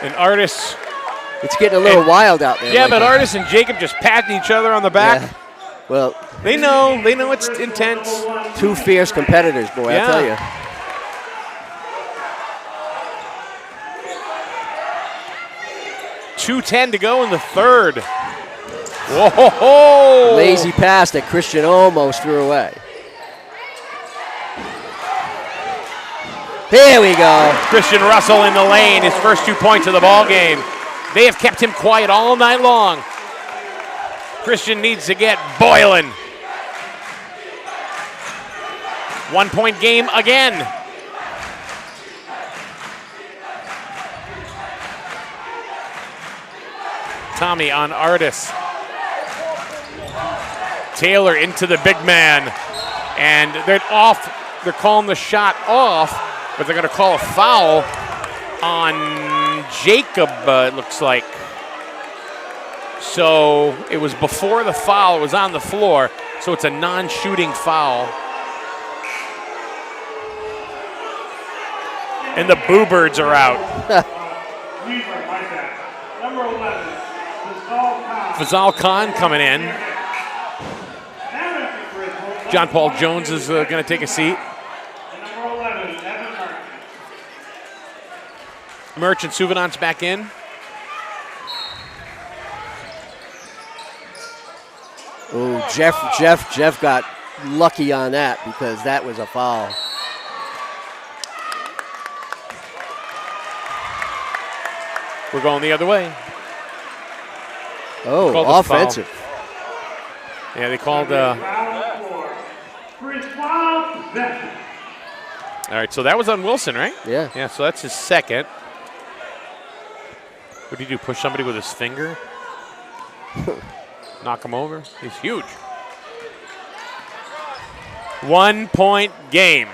And Artis. It's getting a little wild out there. Yeah, Michael. but Artis and Jacob just patting each other on the back. Yeah. Well, They know it's intense. 2 fierce competitors, boy, Yeah. I tell you. .210 to go in the third. Whoa! Lazy pass that Christian almost threw away. Here we go. Christian Russell in the lane, his first 2 points of the ball game. They have kept him quiet all night long. Christian needs to get boiling. 1 point game again. Tommy on Artis. Taylor into the big man. And they're off. They're calling the shot off, but they're going to call a foul on Jacob, it looks like. So it was before the foul. It was on the floor. So it's a non-shooting foul. And the Boo Birds are out. Number 11, Fazal Khan coming in. John Paul Jones is going to take a seat. Number 11, Evan Murch and Suvanant's back in. Oh, Jeff got lucky on that because that was a foul. We're going the other way. Oh, Called a offensive. Yeah, they called. All right, so that was on Wilson, right? Yeah. Yeah, so that's his second. What did he do? Push somebody with his finger? Knock him over? He's huge. 1 point game.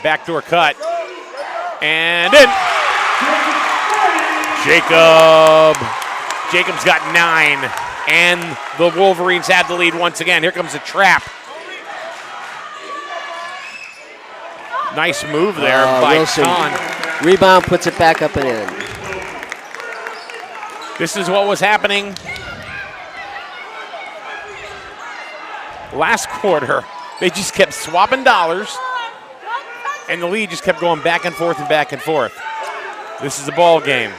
Backdoor cut. And in. Jacob's got 9. And the Wolverines have the lead once again. Here comes a trap. Nice move there by Wilson. Khan. Rebound, puts it back up and in. This is what was happening last quarter. They just kept swapping dollars, and the lead just kept going back and forth and back and forth. This is a ball game.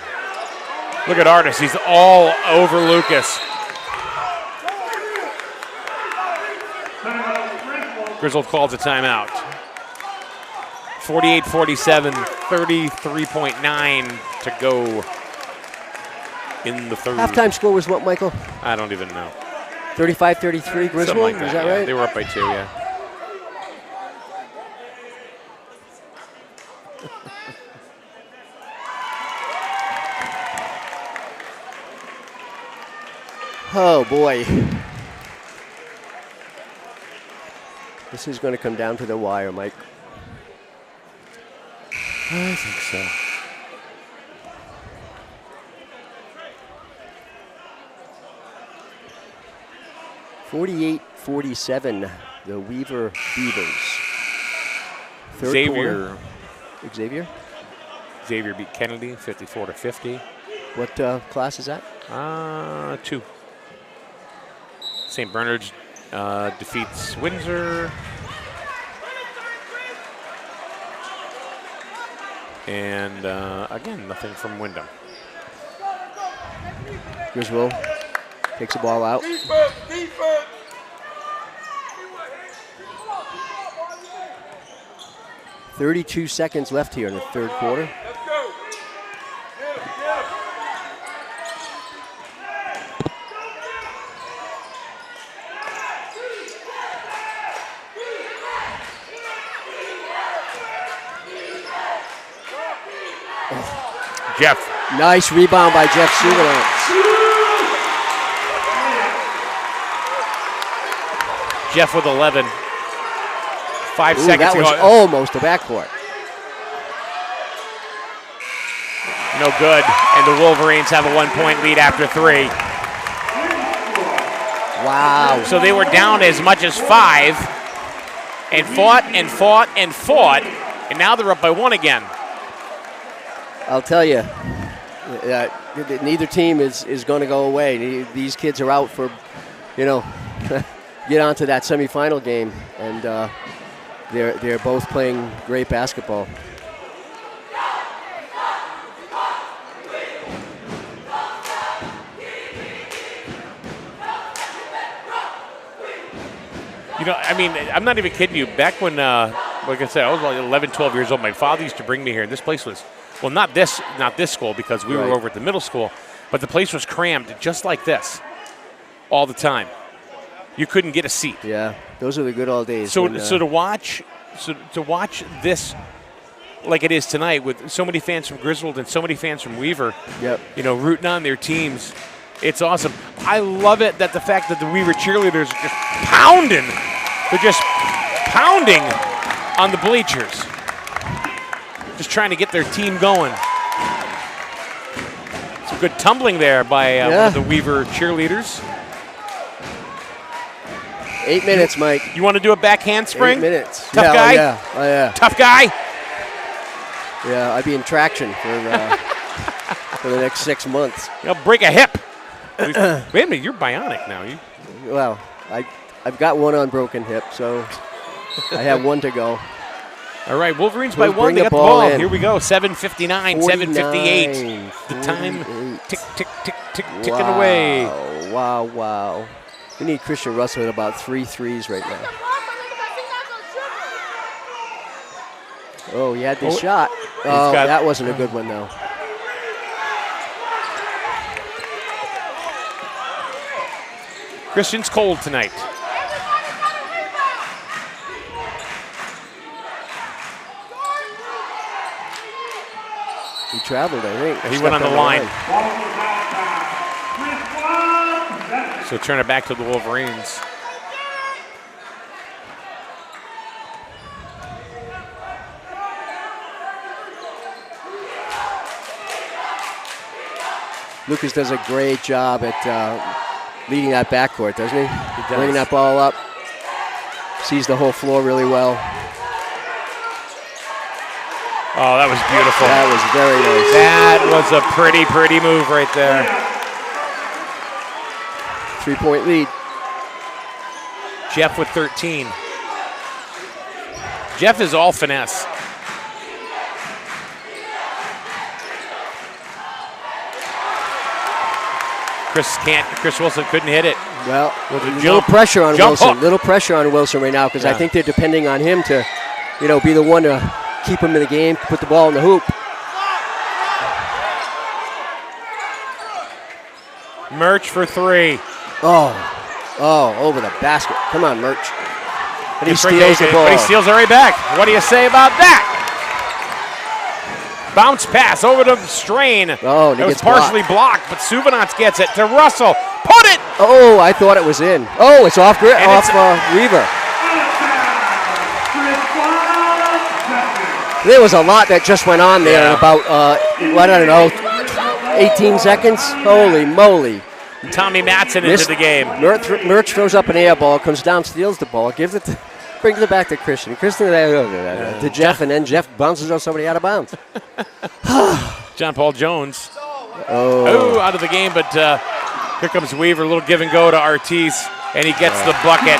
Look at Artis. He's all over Lucas. Griswold calls a timeout. 48-47, 33.9 to go in the third. Halftime score was what, Michael? I don't even know. 35-33 Griswold? Something like that. Is that Yeah, right? they were up by 2, yeah. Oh, boy. This is going to come down to the wire, Mike. I think so. (48-47), the Weaver Beavers. Third Xavier. quarter. Xavier? Xavier beat Kennedy 54-50. What class is that? 2. St. Bernard's defeats Windsor. And again, nothing from Wyndham. Griswold takes the ball out. Defense, defense. 32 seconds left here in the third quarter. Let's go. Jeff. Nice rebound by Jeff Souvenance. Jeff with 11. 5 Ooh, seconds that to was go. almost a backcourt. No good. And the Wolverines have a 1-point lead after 3. Wow. So they were down as much as 5 and fought and fought and fought. And now they're up by 1 again. I'll tell you, neither team is going to go away. These kids are out for, get on to that semifinal game, and they're both playing great basketball. I'm not even kidding you. Back when, like I said, I was like 11, 12 years old, my father used to bring me here, and this place was, well, not this school because we were over at the middle school, but the place was crammed just like this all the time. You couldn't get a seat. Yeah, those are the good old days. So to watch this like it is tonight with so many fans from Griswold and so many fans from Weaver, yep, rooting on their teams, it's awesome. I love it that the fact that the Weaver cheerleaders are just pounding. They're just pounding on the bleachers. Just trying to get their team going. Some good tumbling there by one of the Weaver cheerleaders. 8 minutes, Mike. You want to do a back handspring? 8 minutes. Tough guy? Oh, yeah. Tough guy? Yeah, I'd be in traction for the next 6 months. Break a hip. Wait a minute, you're bionic now. Well, I've got one unbroken hip, so I have one to go. All right, Wolverines by 1. They got the ball. Here we go. 7:59, 7:58. The time tick, tick, tick, tick, ticking away. Wow. We need Christian Russell at about 3 threes right now. Oh, he had the shot. Oh, that wasn't a good one, though. Christian's cold tonight. He traveled, I think. He went on the line. So turn it back to the Wolverines. Lucas does a great job at leading that backcourt, doesn't he? He does. Bringing that ball up. Sees the whole floor really well. Oh, that was beautiful. That was very nice. That was a pretty move right there. 3-point lead. Jeff with 13. Jeff is all finesse. Chris Wilson couldn't hit it. Well, with a little pressure on Wilson. hook. Little pressure on Wilson right now because I think they're depending on him to, be the one to keep him in the game, put the ball in the hoop. Murch for 3. Oh, over the basket. Come on, Murch. And he steals the ball. But he steals it right back. What do you say about that? Bounce pass over to Strain. Oh, and it he was gets partially blocked, but Souvenance gets it to Russell. Put it Oh, I thought it was in. Oh, it's off Weaver. There was a lot that just went on there in about, I don't know, 18 seconds. Holy moly. Tommy Matson into the game. Murch throws up an air ball, comes down, steals the ball, brings it back to Christian. Christian to Jeff, and then Jeff bounces on somebody out of bounds. John Paul Jones. Oh, out of the game, but here comes Weaver. A little give and go to Ortiz, and he gets the bucket.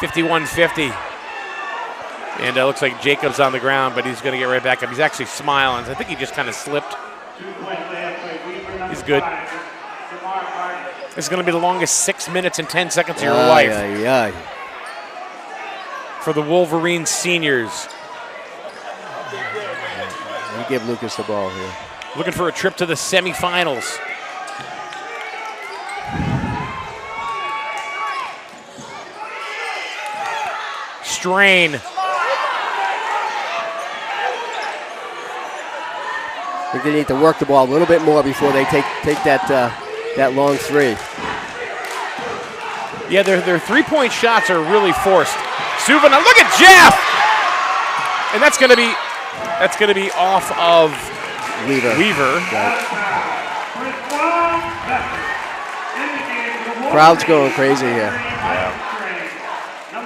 51-50. And it looks like Jacob's on the ground, but he's going to get right back up. He's actually smiling. I think he just kind of slipped. He's good. This is going to be the longest 6 minutes and 10 seconds of your life for the Wolverine seniors. You give Lucas the ball here. Looking for a trip to the semifinals. Strain. I think they need to work the ball a little bit more before they take that long three. Yeah, their three-point shots are really forced. Suvana, look at Jeff! And that's going to be off of Weaver. Right. Crowd's going crazy here. Yeah.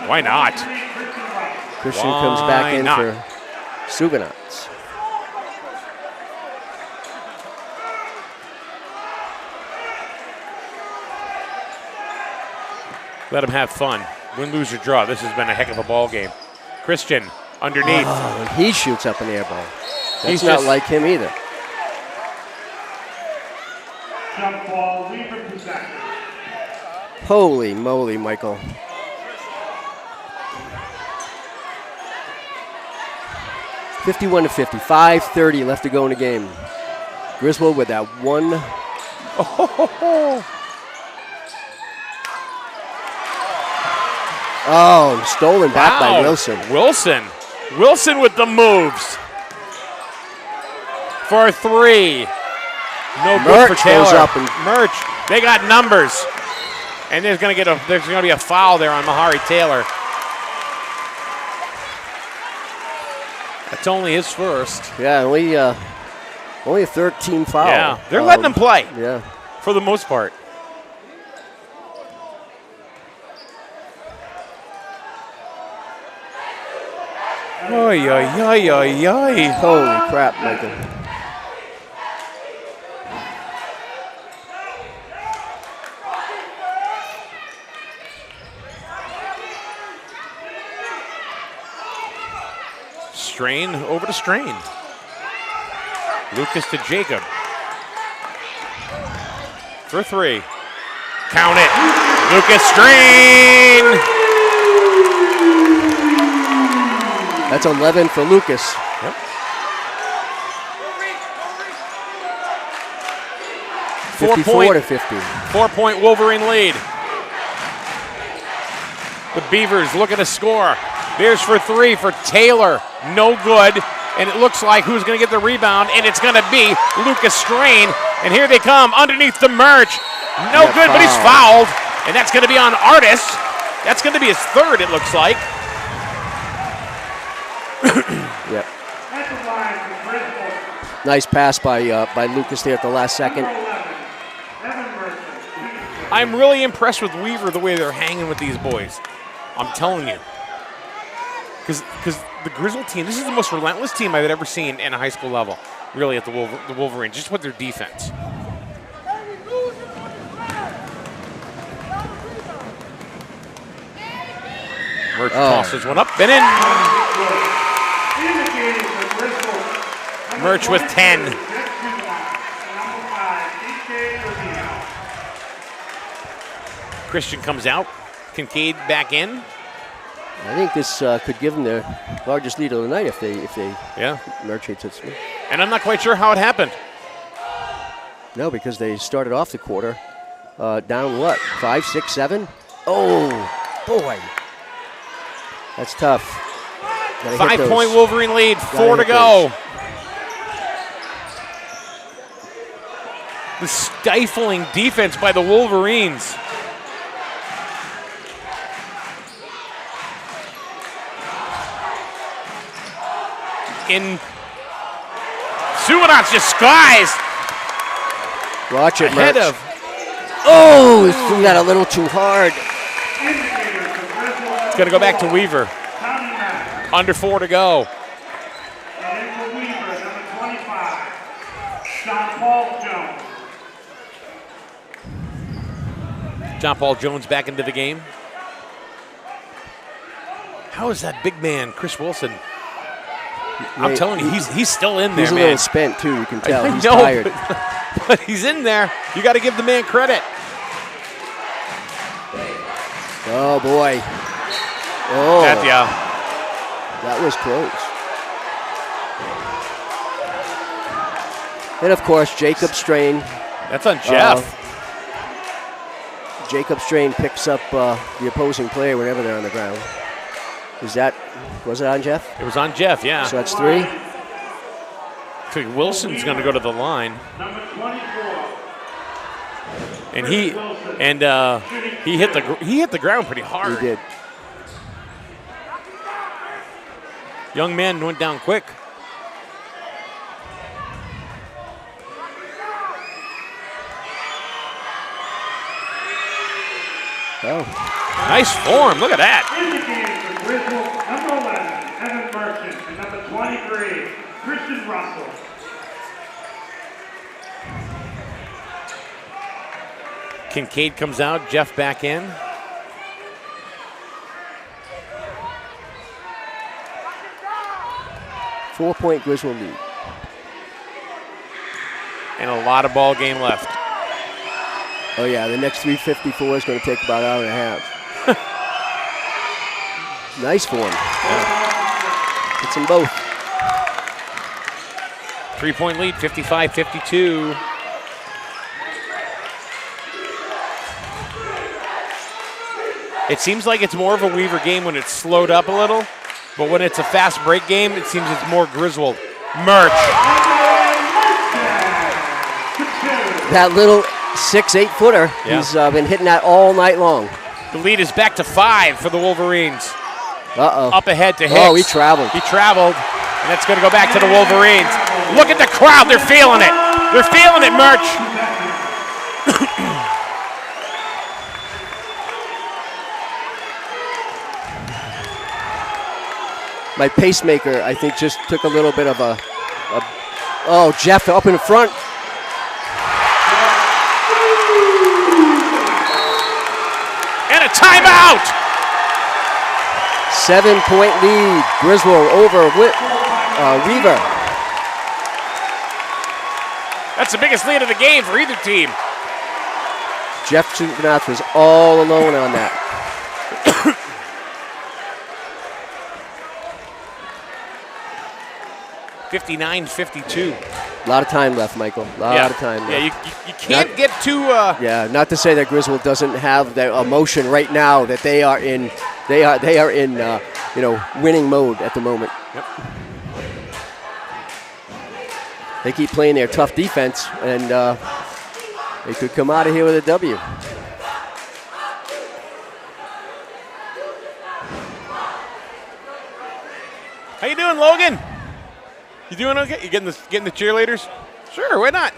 Why not? Christian comes back in for Suvanats. Let him have fun. Win, lose, or draw. This has been a heck of a ball game. Christian underneath. Oh, and he shoots up an air ball. That's not like him either. Jump ball, Weaver possession. Holy moly, Michael. (51-50). 5:30 left to go in the game. Griswold with that one. Oh, stolen back by Wilson. Wilson with the moves. For three. No good for Taylor. Goes up and Murch. They got numbers. And there's going to be a foul there on Mahari Taylor. That's only his first. Yeah, only a 13 foul. Yeah, they're letting him play. Yeah. For the most part. Oy, oy, oy, oy, oy. Holy crap, Michael. Strain over to Strain. Lucas to Jacob. For three. Count it. Lucas Strain. That's 11 for Lucas. Yep. 54-50. 4-point Wolverine lead. The Beavers looking to score. There's for three for Taylor. No good. And it looks like who's going to get the rebound, and it's going to be Lucas Strain. And here they come underneath the Murch. No good, but he's fouled. And that's going to be on Artis. That's going to be his third, it looks like. Yep. Nice pass by Lucas there at the last second. I'm really impressed with Weaver, the way they're hanging with these boys. I'm telling you. Because the Griswold team, this is the most relentless team I've ever seen in a high school level, really, at the Wolverines, just with their defense. Murch tosses one up and in. Murch with 10. Christian comes out. Kincaid back in. I think this could give them their largest lead of the night if they Murch hits it. And I'm not quite sure how it happened. No, because they started off the quarter down what? 5, 6, 7? Oh, boy. That's tough. 5-point Wolverine lead, 4 to go. the stifling defense by the Wolverines. In Suvanov just skies. Watch it, Ahead Mertz. of. Oh, he threw that a little too hard. It's going to go back to Weaver. Under 4 to go. And in for Weaver, number 25, John Paul Jones. John Paul Jones back into the game. How is that big man, Chris Wilson? I'm telling you, he's still in there, He's a man. little spent, too. You can tell. He's know, tired. But he's in there. You got to give the man credit. Oh, boy. Oh, that was close. And, of course, Jacob Strain. That's on Jeff. Jacob Strain picks up the opposing player whenever they're on the ground. Was it on Jeff? It was on Jeff, yeah. So that's 3. So Wilson's going to go to the line. Number 24. And he hit the ground pretty hard. He did. Young man went down quick. Oh. Nice form. Look at that. In the game for Griswold, number 11, Evan Merchant, and number 23, Christian Russell. Kincaid comes out. Jeff back in. Four-point Griswold lead. And a lot of ball game left. Oh, yeah, the next 3:54 is going to take about an hour and a half. Nice form. Hits them both. 3-point lead, 55-52. It seems like it's more of a Weaver game when it's slowed up a little, but when it's a fast break game, it seems it's more Griswold. Merch. That little 6-8 footer, Yeah. he's been hitting that all night long. The lead is back to 5 for the Wolverines. Uh-oh. Up ahead to Hicks. Oh, he traveled. He traveled, and that's going to go back to the Wolverines. Look at the crowd. They're feeling it. They're feeling it, Merch. My pacemaker, I think, just took a little bit of a oh, Jeff up in front. And a timeout. 7-point lead. Griswold over Weaver. That's the biggest lead of the game for either team. Jeff Suvanov was all alone on that. $59-52. A lot of time left, Michael. A lot of time left. Yeah, you can't get too. Yeah, not to say that Griswold doesn't have the emotion right now that they are in. They are in winning mode at the moment. Yep. They keep playing their tough defense, and they could come out of here with a W. How you doing, Logan? You doing okay? You getting the cheerleaders? Sure, why not?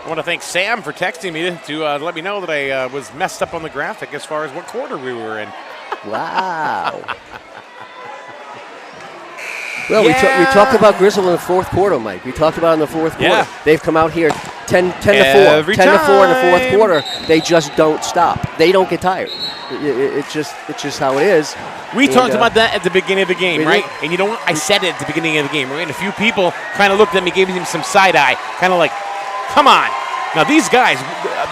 I want to thank Sam for texting me to let me know that I was messed up on the graphic as far as what quarter we were in. Wow. Well, we talked about Griswold in the fourth quarter, Mike. We talked about it in the fourth quarter. Yeah. They've come out here 10 to 4. Every 10 to 4 in the fourth time. quarter. They just don't stop. They don't get tired. It's just how it is. We And, talked about that at the beginning of the game, we right? did. And you know what? I said it at the beginning of the game, right? And a few people kind of looked at me, gave me some side eye, kind of like, come on. Now, these guys,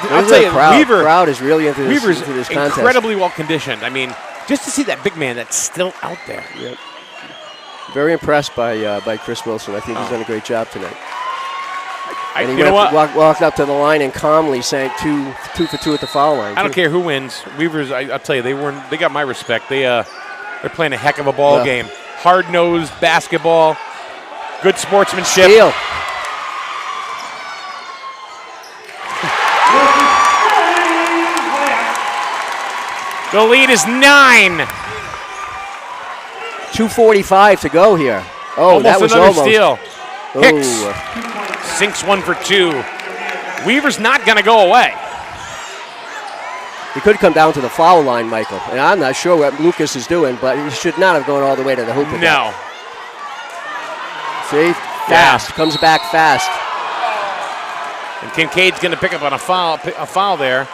I'll tell you, crowd is really into this, Weaver's into this contest. incredibly well conditioned. I mean, just to see that big man that's still out there. Yep. Very impressed by Chris Wilson. I think he's done a great job tonight. And he You know what? walked up to the line and calmly sank two for two at the foul line. I don't care who wins. Weaver's, I'll tell you, they got my respect. They're playing a heck of a ball game. hard-nosed basketball, good sportsmanship. Steal. The lead is 9. 2:45 to go here. Oh, that was another almost. steal. Hicks Oh, sinks one for 2. Weaver's not going to go away. he could come down to the foul line, Michael. And I'm not sure what Lucas is doing, but he should not have gone all the way to the hoop. with No. that. See? Fast. Comes back fast. And Kincaid's going to pick up on a foul there.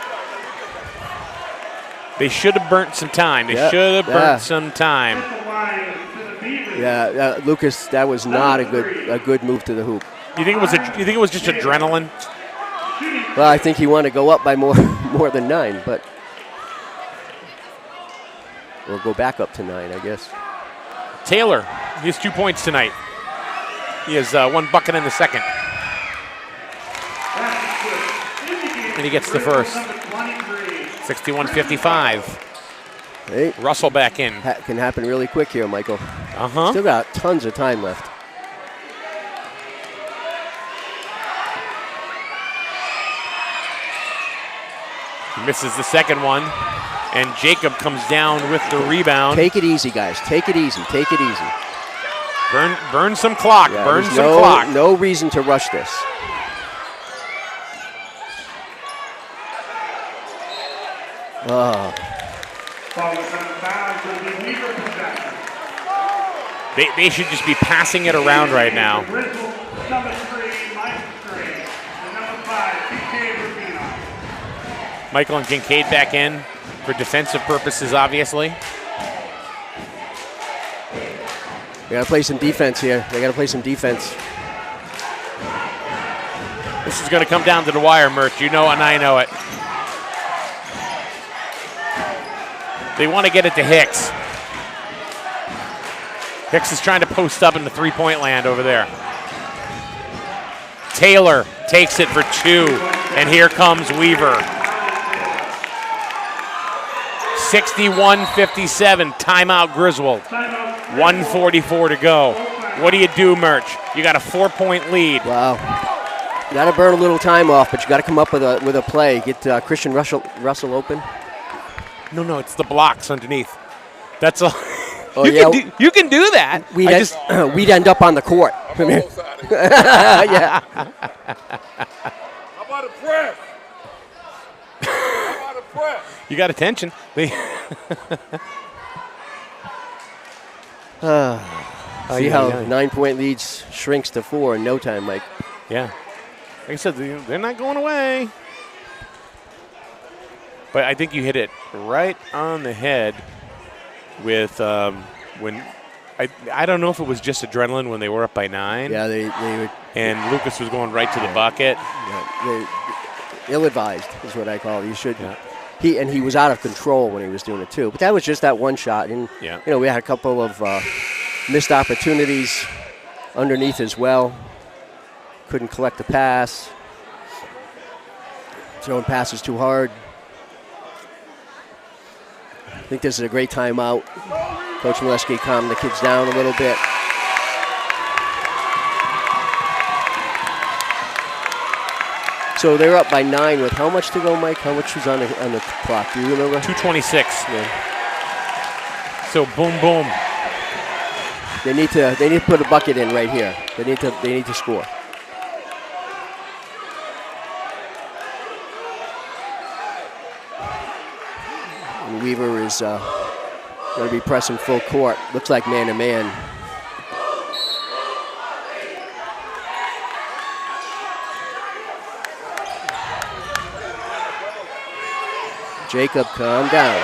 They should have burnt some time. They should have burnt some time. Yeah, Lucas, that was not a good move to the hoop. You think it was just adrenaline? Well, I think he wanted to go up by more than 9, but we'll go back up to 9, I guess. Taylor, he has 2 points tonight. He has 1 bucket in the second. And he gets the first. 61-55. Hey, Russell back in. can happen really quick here, Michael. Uh-huh. Still got tons of time left. He misses the second one. And Jacob comes down with the rebound. Take it easy, guys. Take it easy. Take it easy. Burn some clock. Yeah, Burn there's some clock. No reason to rush this. Oh. They should just be passing it around right now. Michael and Kincaid back in for defensive purposes, obviously. They got to play some defense here. They got to play some defense. This is going to come down to the wire, Mert. You know it and I know it. They want to get it to Hicks. Hicks is trying to post up in the three-point land over there. Taylor takes it for 2, and here comes Weaver. 61-57, timeout Griswold. 1:44 to go. What do you do, Mert? You got a 4-point lead. Wow. You got to burn a little time off, but you got to come up with a play. Get Christian Russell open. No, it's the blocks underneath. That's all. Oh, You can do that. We'd end up on the court. Yeah. How about a press? How about a press? You got attention. See how 9-point leads shrinks to 4 in no time, Mike. Yeah. Like I said, they're not going away. But I think you hit it right on the head with when I don't know if it was just adrenaline when they were up by 9. Yeah, they were. And Lucas was going right to the bucket. Yeah, ill-advised is what I call it. You should. Yeah. He was out of control when he was doing it too. But that was just that one shot, and we had a couple of missed opportunities underneath as well. Couldn't collect the pass. Throwing passes too hard. I think this is a great timeout. Coach Molesky calmed the kids down a little bit. So they're up by 9 with how much to go, Mike? How much was on the clock? Do you remember? 2:26. Yeah. So boom, boom. They need to put a bucket in right here. They need to score. And Weaver is going to be pressing full court. Looks like man-to-man. Jacob, calm down.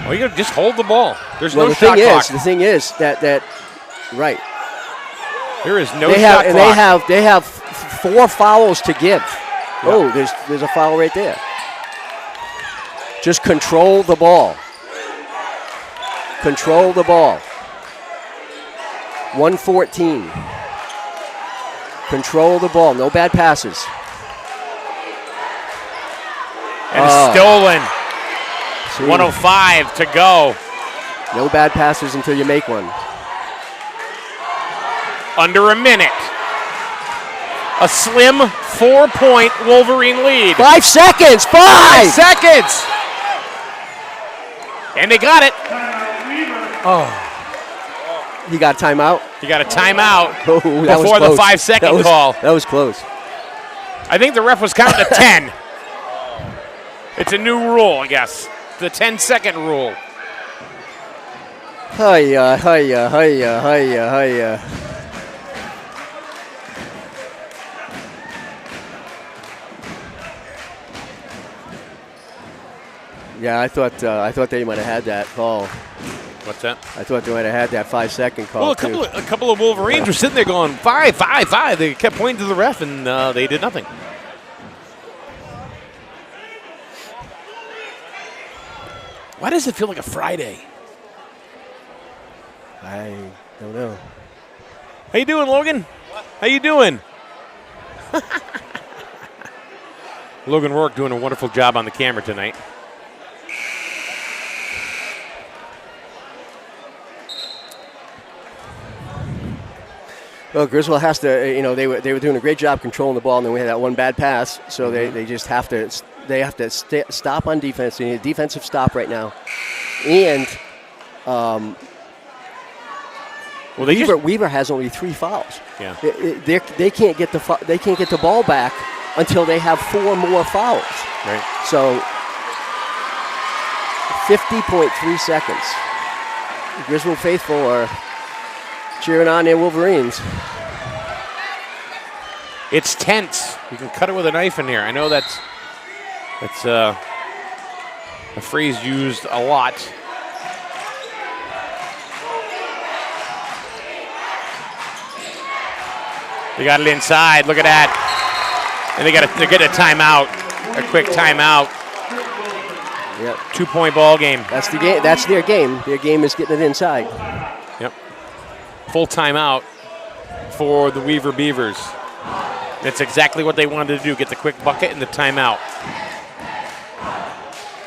Well, you got to just hold the ball. There's Well, no the shot clock. The thing is that right. There is no shot clock. They have 4 fouls to give. Yep. Oh, there's a foul right there. Just control the ball. Control the ball. 1:14. Control the ball. No bad passes. And stolen. See, 1:05 to go. no bad passes until you make one. Under a minute. A slim 4-point Wolverine lead. 5 seconds. 5 5 seconds. And they got it. You got a timeout? You got a timeout Oh, that was before the close. 5-second call. That was close. I think the ref was counting to 10. It's a new rule, I guess. The 10-second rule. Hiya, hiya, hiya, hiya, hiya. Yeah, I thought they might have had that call. What's that? I thought they might have had that 5-second call. Well, too. a couple of Wolverines were sitting there going 5, 5, 5. They kept pointing to the ref, and they did nothing. Why does it feel like a Friday? I don't know. How you doing, Logan? How you doing? Logan Rourke doing a wonderful job on the camera tonight. Well, Griswold has to, they were doing a great job controlling the ball, and then we had that one bad pass, so they just have to stop on defense. They need a defensive stop right now, and Weaver has only 3 fouls. Yeah. They can't get the ball back until they have 4 more fouls. Right. So 50.3 seconds. The Griswold faithful are cheering on their Wolverines. It's tense. You can cut it with a knife in here. I know that's a phrase used a lot. They got it inside. Look at that. And they're getting a timeout, a quick timeout. Yep. 2-point ball game. That's the game. That's their game. Their game is getting it inside. Yep. Full timeout for the Weaver Beavers. That's exactly what they wanted to do, get the quick bucket and the timeout.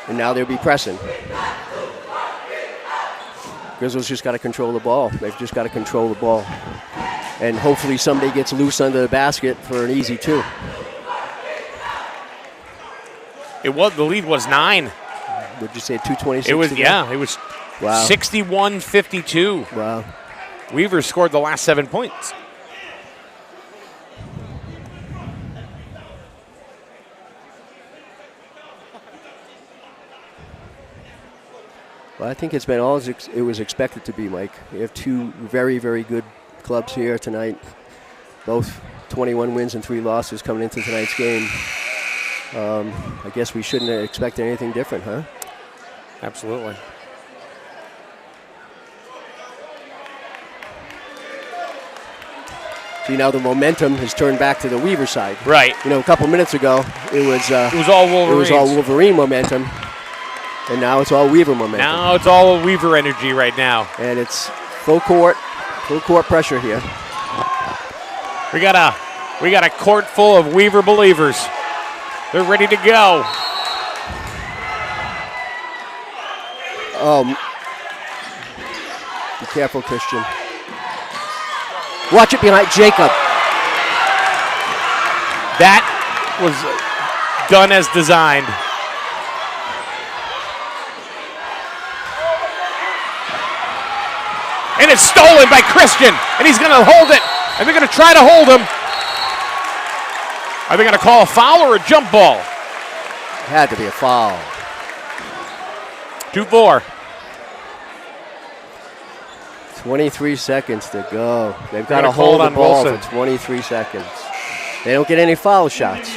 And now they'll be pressing. Griswold's just got to control the ball. They've just got to control the ball. And hopefully somebody gets loose under the basket for an easy 2. The lead was 9. Would you say 2:26? It was, to go? yeah, it was Wow. 61-52. Wow. Weaver scored the last 7 points. Well, I think it's been all it was expected to be, Mike. We have 2 very, very good clubs here tonight. Both 21 wins and 3 losses coming into tonight's game. I guess we shouldn't expect anything different, huh? Absolutely. See, now the momentum has turned back to the Weaver side. Right. A couple minutes ago, it was all Wolverines. It was all Wolverine momentum, and now it's all Weaver momentum. Now it's all Weaver energy right now. And it's full court pressure here. We got a court full of Weaver believers. They're ready to go. Be careful, Christian. Watch it behind Jacob. That was done as designed. And it's stolen by Christian, and he's going to hold it, and they're going to try to hold him. Are they going to call a foul or a jump ball? Had to be a foul. 2-4. 23 seconds to go. They've got Gotta to hold call it the on ball Wilson. for 23 seconds. They don't get any foul shots.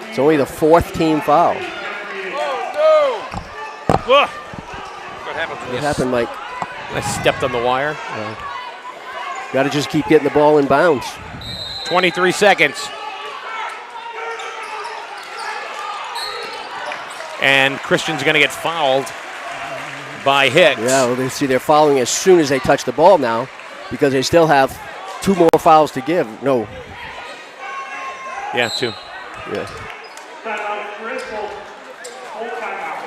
It's only the 4th team foul. What happened? What happened, Mike? I stepped on the wire. Got to just keep getting the ball in bounds. 23 seconds. And Christian's going to get fouled by Hicks. Yeah, well, they're fouling as soon as they touch the ball now because they still have 2 more fouls to give. No. Yeah, 2. Yeah. Timeout, Griswold. Full timeout.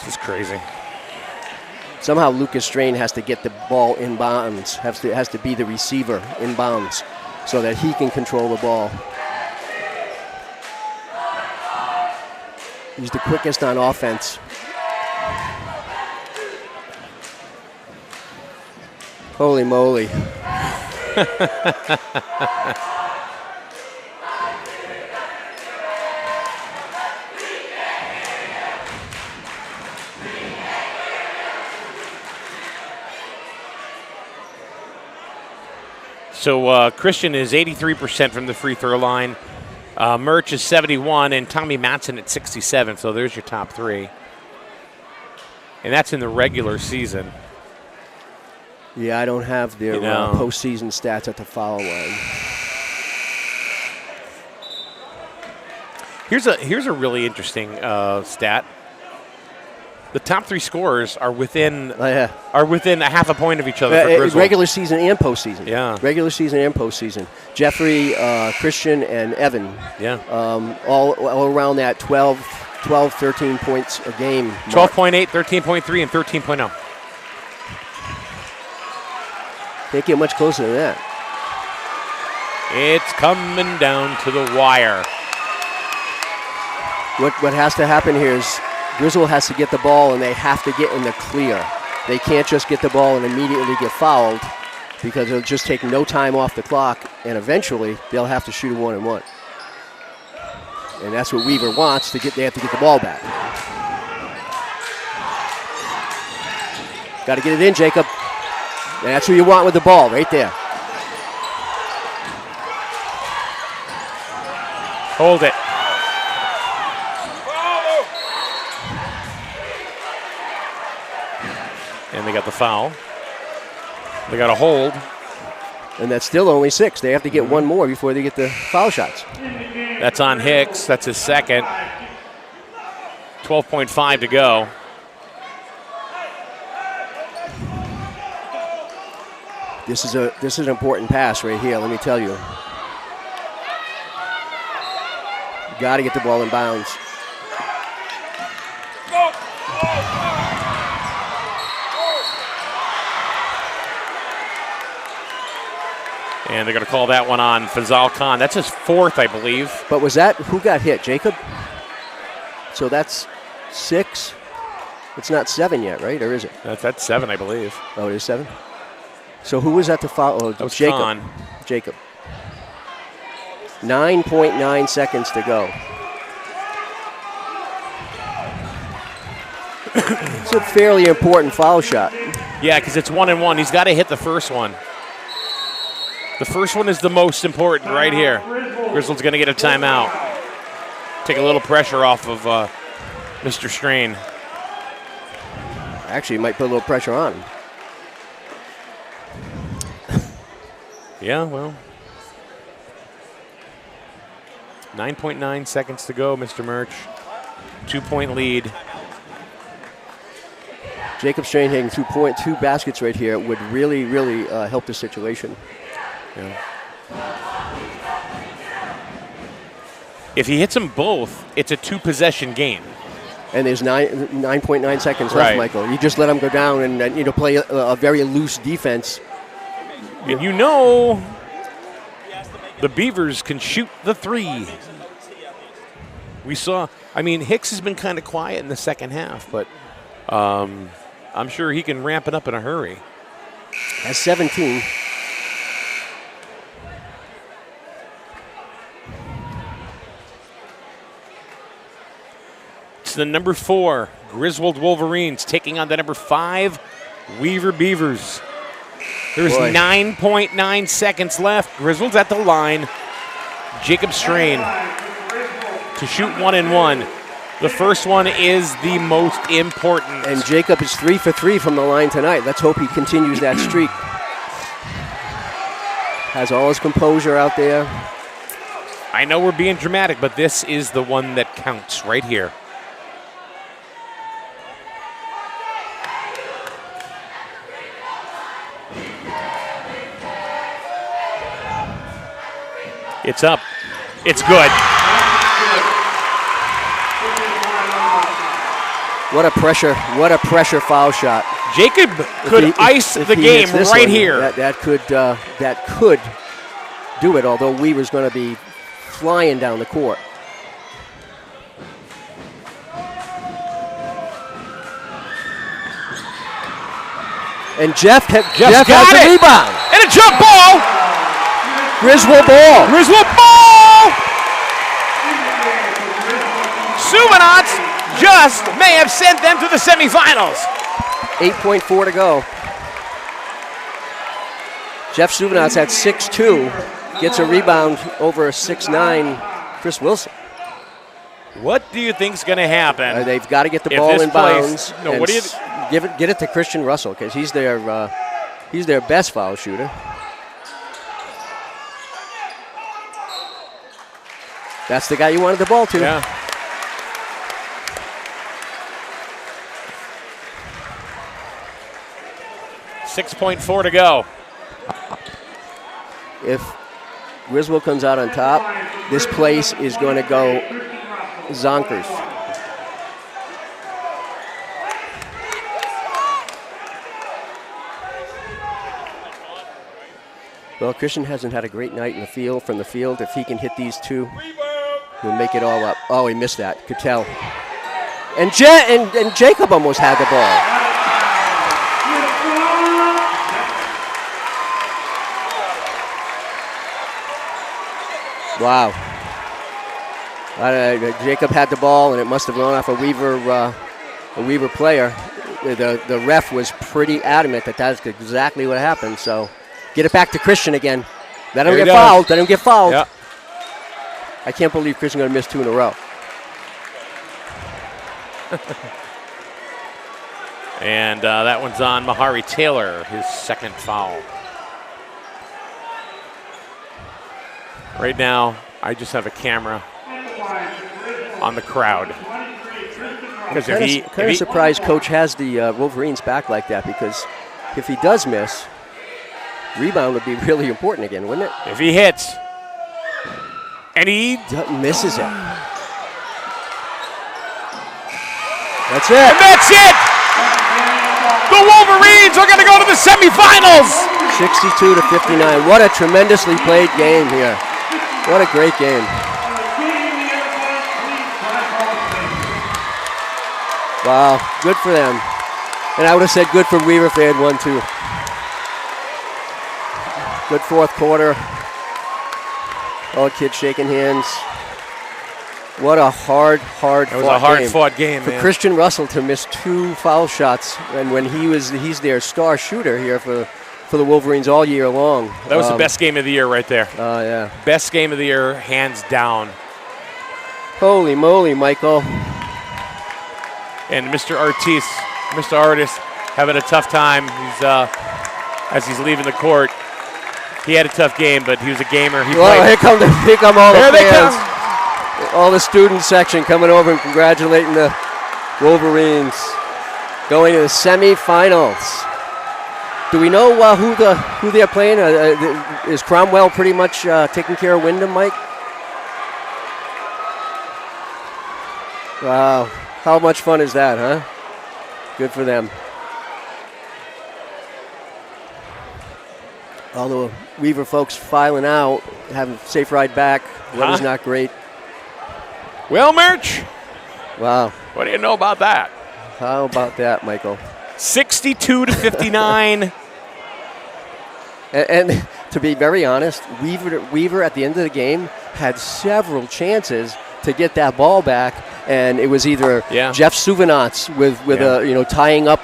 This is crazy. Somehow Lucas Strain has to get the ball in bounds, has to be the receiver in bounds so that he can control the ball. He's the quickest on offense. Holy moly. So Christian is 83% from the free throw line. Murch is 71, and Tommy Matson at 67. So there's your top three. And that's in the regular season. Yeah, I don't have their postseason stats at the foul line. Here's a really interesting stat. The top three scorers are within a half a point of each other for Griswold. Regular season and postseason. Yeah. Regular season and postseason. Jeffrey, Christian, and Evan. Yeah. All around that 12, 13 points a game. 12.8, 13.3, and 13.0. Can't get much closer than that. It's coming down to the wire. What has to happen here is Griswold has to get the ball, and they have to get in the clear. They can't just get the ball and immediately get fouled because it'll just take no time off the clock, and eventually they'll have to shoot a 1-and-1. And that's what Weaver wants. They have to get the ball back. Got to get it in, Jacob. And that's who you want with the ball, right there. Hold it. And they got the foul. They got a hold. And that's still only 6. They have to get one more before they get the foul shots. That's on Hicks. That's his second. 12.5 to go. This is an important pass right here, let me tell you. Got to get the ball in bounds. And they're going to call that one on Fazal Khan. That's his fourth, I believe. But was that, who got hit? Jacob? So that's 6. It's not 7 yet, right? Or is it? That's 7, I believe. Oh, it is 7? So who was that to foul? Oh, that was Jacob. Khan. Jacob. 9.9 seconds to go. It's a fairly important foul shot. Yeah, because it's 1-and-1. He's got to hit the first one. The first one is the most important right here. Griswold's going to get a timeout. Take a little pressure off of Mr. Strain. Actually, it might put a little pressure on him. Yeah, well. 9.9 seconds to go, Mr. Murch. 2-point lead. Jacob Strain hitting 2 baskets right here would really, really help the situation. Yeah. If he hits them both, it's a 2-possession game. And there's 9.9 seconds Right. left, Michael. You just let them go down and play a very loose defense. And you know the Beavers can shoot the 3. We saw, Hicks has been kind of quiet in the second half, but I'm sure he can ramp it up in a hurry. That's 17. It's the number 4 Griswold Wolverines taking on the number 5 Weaver Beavers. There's 9.9 seconds left. Griswold's at the line. Jacob Strain to shoot 1-and-1. The first one is the most important. And Jacob is 3 for 3 from the line tonight. Let's hope he continues that streak. Has all his composure out there. I know we're being dramatic, but this is the one that counts right here. It's up. It's good. What a pressure foul shot. Jacob could ice the game right here. That could do it, although Weaver's going to be flying down the court. And Jeff has the rebound. And a jump ball. Griswold ball. Suvanats just may have sent them to the semifinals. 8.4 to go. Jeff Suvanats at 6'2", gets a rebound over a 6'9" Chris Wilson. What do you think's going to happen? They've got to get the ball in bounds. No, what do you? Get it to Christian Russell because he's their best foul shooter. That's the guy you wanted the ball to. Yeah. $6.4 to go. If Griswold comes out on top, this place is going to go zonkers. Well, Christian hasn't had a great night in the field. From the field, if he can hit these two, he'll make it all up. Oh, he missed that. Could tell. And Jacob almost had the ball. Wow. Jacob had the ball, and it must have gone off a Weaver player. The ref was pretty adamant that that's exactly what happened. So get it back to Christian again. Let him get fouled. Let him get fouled. Yep. I can't believe Christian's going to miss 2 in a row. And that one's on Mahari Taylor, his second foul. Right now, I just have a camera on the crowd. Because kind of surprised Coach has the Wolverines back like that, because if he does miss, rebound would be really important again, wouldn't it? If he hits, and he misses it. That's it. And that's it. The Wolverines are going to go to the semifinals. 62-59. What a tremendously played game here. What a great game. Wow, good for them. And I would have said good for Weaver if they had won too. Good fourth quarter. All the kids shaking hands. What a hard-fought game, for man. Christian Russell to miss 2 foul shots, and when he's their star shooter here for the Wolverines all year long. That was the best game of the year right there. Oh, yeah. Best game of the year, hands down. Holy moly, Michael. And Mr. Artis, having a tough time. He's as he's leaving the court. He had a tough game, but he was a gamer. Here come all the fans. Come. All the student section coming over and congratulating the Wolverines. Going to the semifinals. Do we know who they're playing? Is Cromwell pretty much taking care of Wyndham, Mike? Wow. How much fun is that, huh? Good for them. All the Weaver folks filing out, having a safe ride back. Weather's not great. Well, Merch. Wow. What do you know about that? How about that, Michael? 62-59. And to be very honest, Weaver at the end of the game had several chances to get that ball back, and it was either Jeff Suvanats with tying up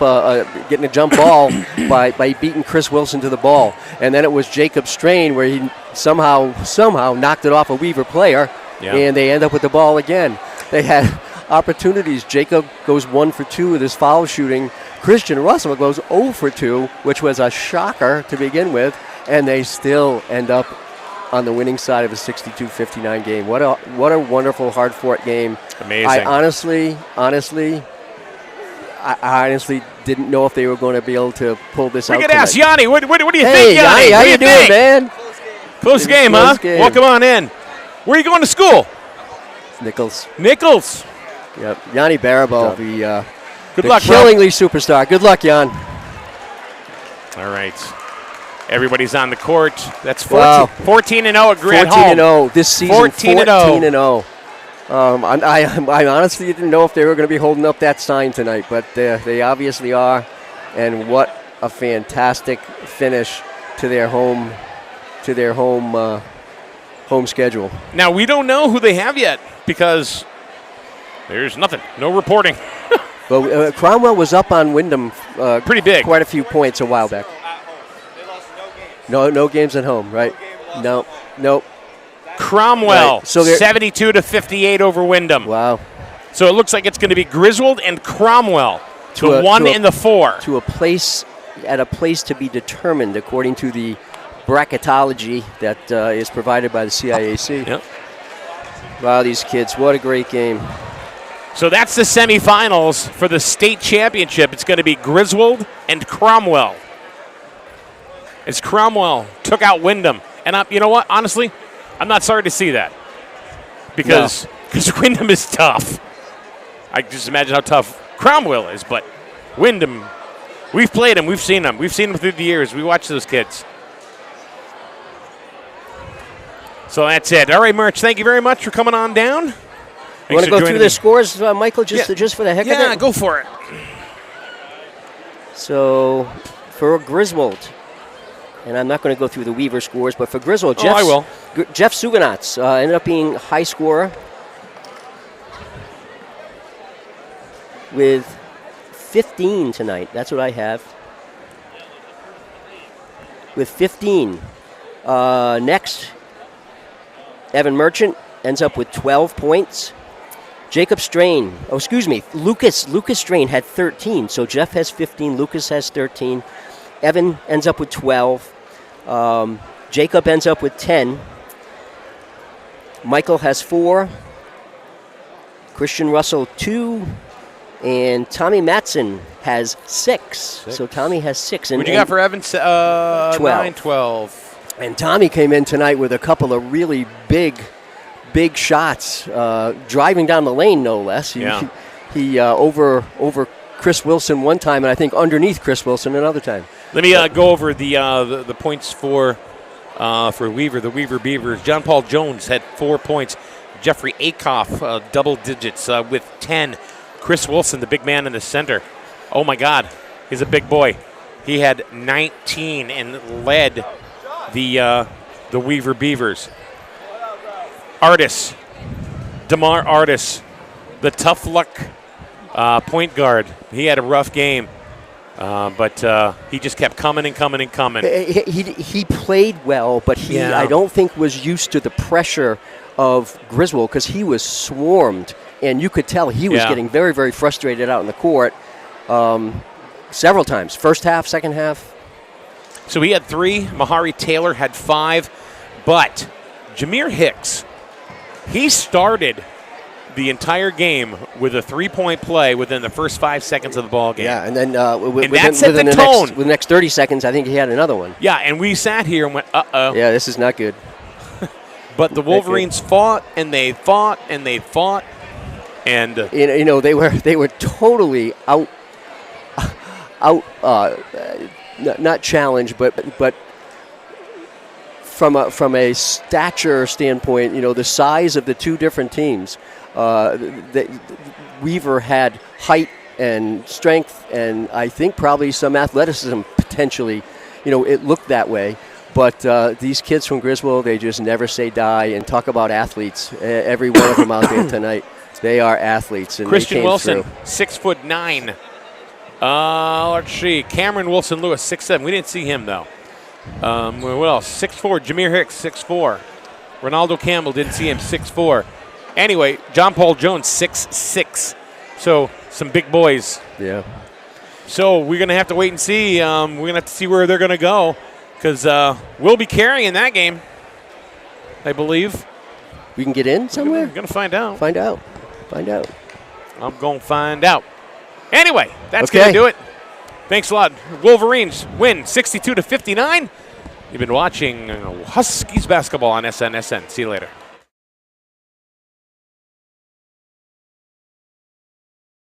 getting a jump ball by beating Chris Wilson to the ball, and then it was Jacob Strain where he somehow knocked it off a Weaver player, and they end up with the ball again. They had opportunities. Jacob goes 1 for 2 with his foul shooting. Christian Russell goes 0 for 2, which was a shocker to begin with, and they still end up on the winning side of a 62-59 game. What a wonderful, hard-fought game. Amazing. I honestly didn't know if they were going to be able to pull this out. We could ask Yanni. What do you think, Yanni? Hey, how you doing, man? Close game, huh? Game. Welcome on in. Where are you going to school? Nichols. Nichols. Yep. Yanni Baribeau, Good the luck, bro. Killingly superstar. Good luck, Jan. All right. Everybody's on the court. That's 14 Wow. 14-0 at 14-0 this season. 14-0. 14-0. I honestly didn't know if they were going to be holding up that sign tonight, but they obviously are. And what a fantastic finish to their home schedule. Now, we don't know who they have yet because there's nothing. No reporting. Well, Cromwell was up on Wyndham Pretty big. quite a few points a while back. No games at home, right? Nope. Cromwell, Right. So 72-58 over Wyndham. Wow. So it looks like it's going to be Griswold and Cromwell, To the a- 1 to a- and the 4. To a place to be determined according to the bracketology that is provided by the CIAC. Yep. Wow, these kids, what a great game. So that's the semifinals for the state championship. It's going to be Griswold and Cromwell. As Cromwell took out Wyndham. And you know what? Honestly, I'm not sorry to see that. Because Wyndham is tough. I just imagine how tough Cromwell is. But Wyndham, we've played him. We've seen him. We've seen him through the years. We watch those kids. So that's it. All right, Merch, thank you very much for coming on down. You want to go through the scores, Michael, just for the heck of it? Yeah, go for it. So, for Griswold, and I'm not going to go through the Weaver scores, but for Griswold, I will. Jeff Suganats ended up being high scorer with 15 tonight. That's what I have. With 15. Next, Evan Merchant ends up with 12 points. Lucas Strain had 13, so Jeff has 15, Lucas has 13. Evan ends up with 12. Jacob ends up with 10. Michael has 4. Christian Russell 2. And Tommy Matson has 6. So Tommy has 6. What you got for Evan? 12. 9-12. And Tommy came in tonight with a couple of really big shots, driving down the lane, no less. He over Chris Wilson one time, and I think underneath Chris Wilson another time. Let me go over the points for Weaver, the Weaver Beavers. John Paul Jones had 4 points. Jeffrey Akoff, double digits with 10. Chris Wilson, the big man in the center. Oh, my God. He's a big boy. He had 19 and led the Weaver Beavers. DeMar Artis, the tough luck point guard. He had a rough game, but he just kept coming and coming and coming. He played well, but I don't think was used to the pressure of Griswold because he was swarmed, and you could tell he was getting very, very frustrated out in the court several times. First half, second half. So he had 3. Mahari Taylor had 5, but Jameer Hicks, he started the entire game with a 3-point play within the first 5 seconds of the ball game. Yeah, and then that set the tone. With the next 30 seconds, I think he had another one. Yeah, and we sat here and went, uh-oh. Yeah, this is not good. But the Wolverines fought, and they fought, and they fought, and they were totally out. Not challenged, but from a stature standpoint, the size of the two different teams, Weaver had height and strength, and I think probably some athleticism potentially. It looked that way. But these kids from Griswold, they just never say die. And talk about athletes. Every one of them out there tonight, they are athletes. And Christian they came Wilson, through. 6'9". Let's see. Cameron Wilson Lewis, 6'7". We didn't see him, though. What else? 6'4". Jameer Hicks, 6'4". Ronaldo Campbell, didn't see him, 6'4". Anyway, John Paul Jones, 6'6". So some big boys. Yeah. So we're going to have to wait and see. We're going to have to see where they're going to go because we'll be carrying that game, I believe. We can get in somewhere? We're going to find out. Find out. I'm going to find out. Anyway, that's going to do it. Thanks a lot. Wolverines win 62-59. You've been watching Huskies basketball on SNSN. See you later.